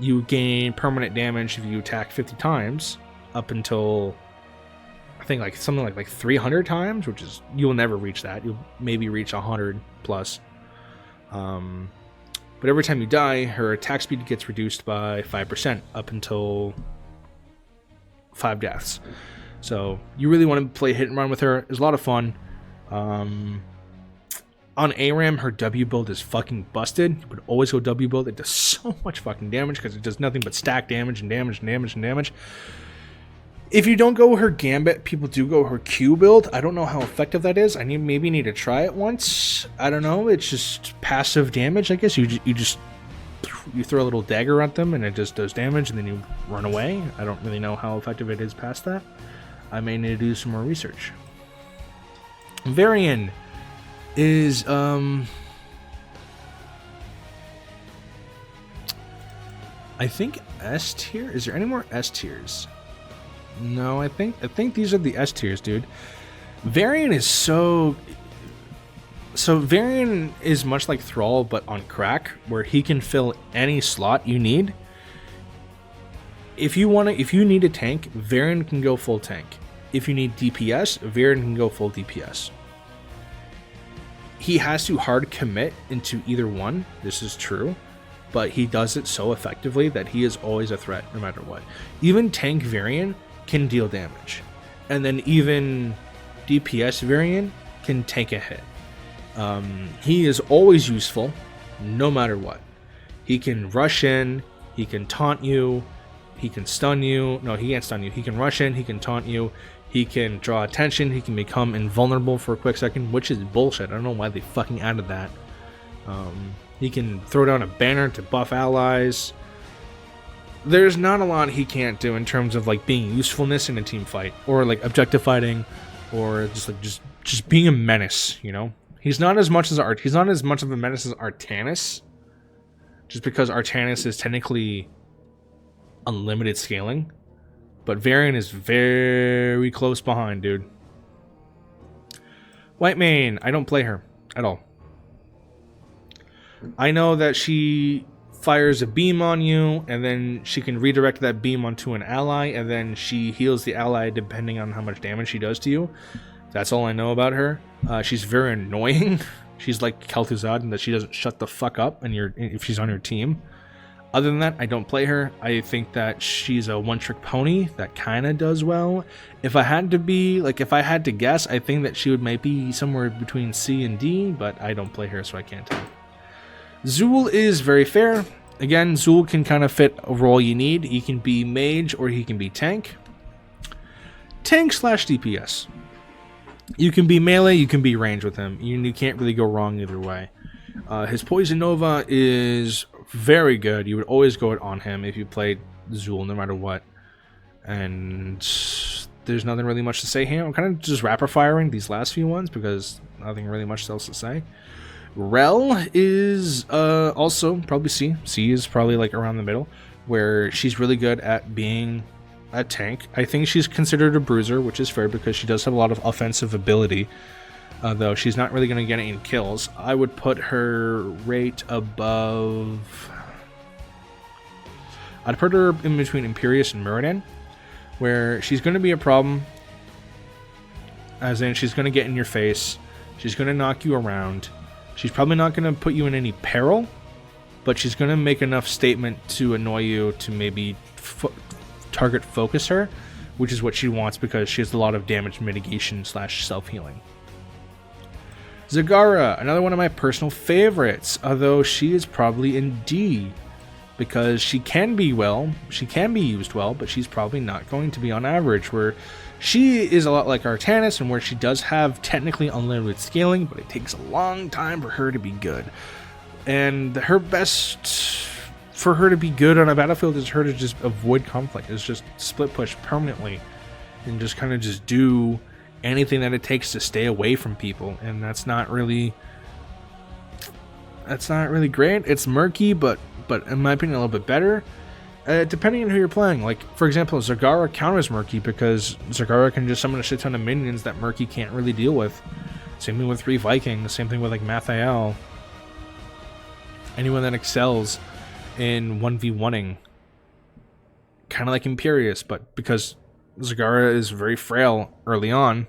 You gain permanent damage if you attack 50 times up until I think something like 300 times, which is you'll never reach that. You'll maybe reach 100 plus. But every time you die, her attack speed gets reduced by 5% up until 5 deaths. So you really want to play hit and run with her. It's a lot of fun. On ARAM, her W build is fucking busted. You would always go W build. It does so much fucking damage because it does nothing but stack damage and damage and damage and damage. If you don't go her Gambit, people do go her Q build. I don't know how effective that is. I maybe need to try it once. I don't know. It's just passive damage, I guess. You throw a little dagger at them and it just does damage and then you run away. I don't really know how effective it is past that. I may need to do some more research. Varian is I think S tier. Is there any more S tiers? No, I think these are the S tiers, dude. Varian is so Varian is much like Thrall but on crack, where he can fill any slot you need. If you need a tank, Varian can go full tank. If you need DPS, Varian can go full DPS. He has to hard commit into either one, this is true, but he does it so effectively that he is always a threat no matter what. Even tank Varian can deal damage, and then even DPS Varian can take a hit. He is always useful no matter what. He can rush in, he can taunt you, he can stun you. No, he can't stun you. He can rush in, he can taunt you, He can draw attention. He can become invulnerable for a quick second, which is bullshit. I don't know why they fucking added that. He can throw down a banner to buff allies. There's not a lot he can't do in terms of like being usefulness in a team fight, or like objective fighting, or just being a menace. You know, he's not as much of a menace as Artanis, just because Artanis is technically unlimited scaling, but Varian is very close behind, dude. Whitemane, I don't play her at all. I know that she fires a beam on you, and then she can redirect that beam onto an ally, and then she heals the ally depending on how much damage she does to you. That's all I know about her. She's very annoying. She's like Kel'Thuzad in that she doesn't shut the fuck up if she's on your team. Other than that, I don't play her. I think that she's a one-trick pony that kind of does well. If I had to guess, I think that she would might be somewhere between C and D, but I don't play her, so I can't tell. Zul is very fair. Again, Zul can kind of fit a role you need. He can be mage or he can be tank. Tank/DPS. You can be melee, you can be range with him. You can't really go wrong either way. His Poison Nova is very good. You would always go on him if you played Zul, no matter what. And there's nothing really much to say here. I'm kind of just rapid firing these last few ones because nothing really much else to say. Rel is also probably C. C is probably like around the middle, where she's really good at being a tank. I think she's considered a bruiser, which is fair because she does have a lot of offensive ability, though she's not really going to get any kills. I would put her rate above... I'd put her in between Imperius and Muradin, where she's going to be a problem, as in she's going to get in your face, she's going to knock you around. She's probably not going to put you in any peril, but she's going to make enough statement to annoy you to maybe target focus her, which is what she wants because she has a lot of damage mitigation / self-healing. Zagara, another one of my personal favorites, although she is probably in D because she can be used well, but she's probably not going to be on average, where she is a lot like Artanis, and where she does have technically unlimited scaling, but it takes a long time for her to be good. And her best for her to be good on a battlefield is her to just avoid conflict. Is just split push permanently and just kind of just do anything that it takes to stay away from people. And that's not really great. It's murky, but in my opinion a little bit better. Depending on who you're playing. Like, for example, Zagara counters Murky because Zagara can just summon a shit ton of minions that Murky can't really deal with. Same thing with 3 Vikings, same thing with like Mathael. Anyone that excels in 1v1ing. Kind of like Imperius, but because Zagara is very frail early on,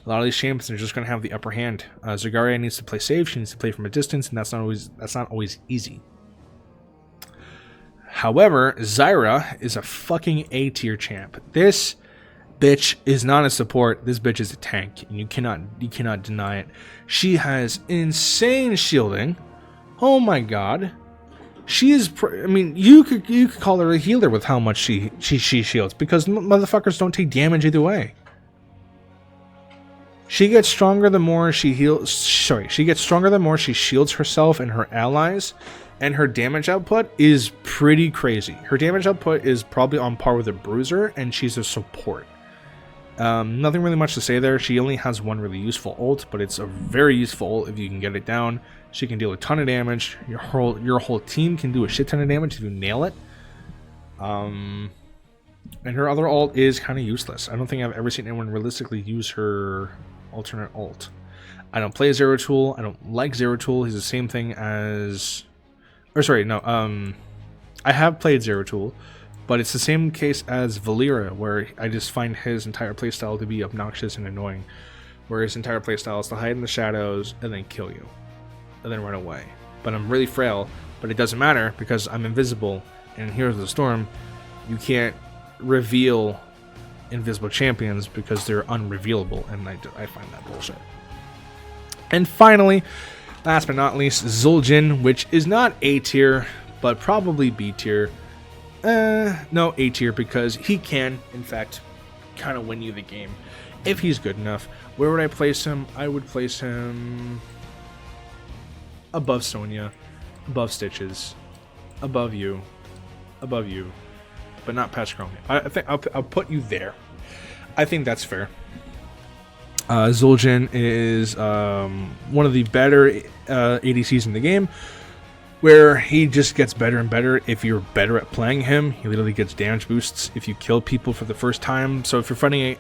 a lot of these champions are just going to have the upper hand. Zagara needs to play safe, she needs to play from a distance, and that's not always easy. However, Zyra is a fucking A-tier champ. This bitch is not a support. This bitch is a tank, and you cannot deny it. She has insane shielding. Oh my god. She is. I mean, you could call her a healer with how much she shields, because motherfuckers don't take damage either way. She gets stronger the more she heals. Sorry, she gets stronger the more she shields herself and her allies. And her damage output is pretty crazy. Her damage output is probably on par with a bruiser, and she's a support. Nothing really much to say there. She only has one really useful ult, but it's a very useful ult if you can get it down. She can deal a ton of damage. Your whole team can do a shit ton of damage if you nail it. And her other ult is kind of useless. I don't think I've ever seen anyone realistically use her alternate ult. I don't play Zeratul. I don't like Zeratul. He's the same thing as... Or sorry, no, I have played Zeratul, but it's the same case as Valeera, where I just find his entire playstyle to be obnoxious and annoying, where his entire playstyle is to hide in the shadows and then kill you, and then run away. But I'm really frail, but it doesn't matter because I'm invisible, and in Heroes of the Storm, you can't reveal invisible champions because they're unrevealable, and I find that bullshit. And finally, last but not least, Zul'jin, which is not A tier, but probably B tier. No, A tier, because he can, in fact, kind of win you the game if he's good enough. Where would I place him? I would place him above Sonya, above Stitches, above you, but not past Chromie. I think I'll put you there. I think that's fair. Zul'jin is one of the better ADCs in the game, where he just gets better and better. If you're better at playing him, he literally gets damage boosts if you kill people for the first time. So if you're fighting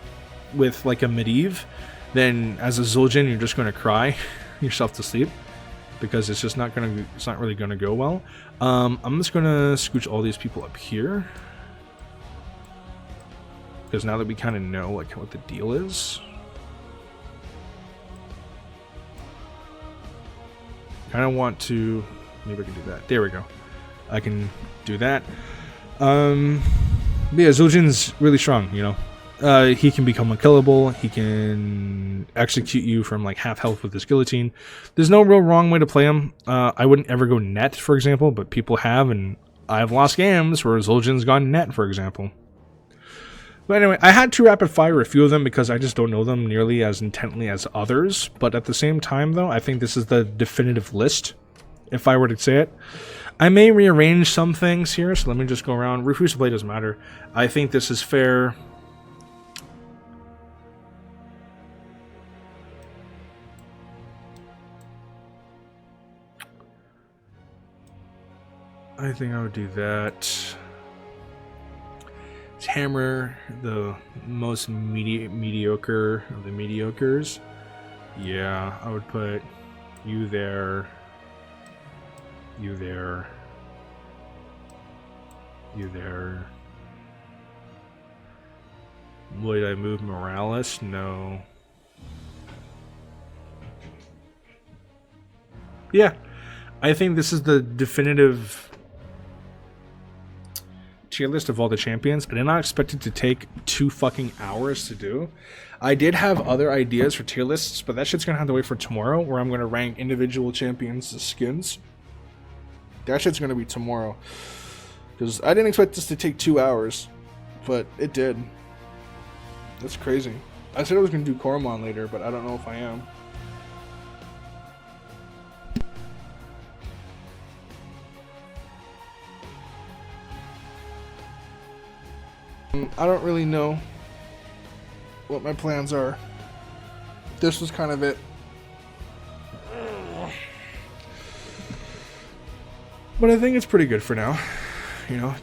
with like a Medivh, then as a Zul'jin, you're just going to cry yourself to sleep, because it's just not really gonna go well. I'm just gonna scooch all these people up here, because now that we kind of know like what the deal is, kind of want to, maybe I can do that. There we go. I can do that. But yeah, Zul'jin's really strong, you know. He can become unkillable. He can execute you from like half health with his guillotine. There's no real wrong way to play him. I wouldn't ever go net, for example, but people have, and I've lost games where Zul'jin's gone net, for example. But anyway, I had to rapid fire a few of them because I just don't know them nearly as intently as others. But at the same time, though, I think this is the definitive list, if I were to say it. I may rearrange some things here, so let me just go around. Refuse to play doesn't matter. I think this is fair. I think I would do that. Hammer, the most mediocre of the mediocres. Yeah, I would put you there, you there, you there. Would I move Morales? No. Yeah, I think this is the definitive tier list of all the champions. I did not expect it to take 2 fucking hours to do. I did have other ideas for tier lists, but that shit's gonna have to wait for tomorrow, where I'm gonna rank individual champions' skins. That shit's gonna be tomorrow, because I didn't expect this to take 2 hours, but it did. That's crazy. I said I was gonna do Coromon later, but I don't know if I am. I don't really know what my plans are. This was kind of it. But I think it's pretty good for now, you know.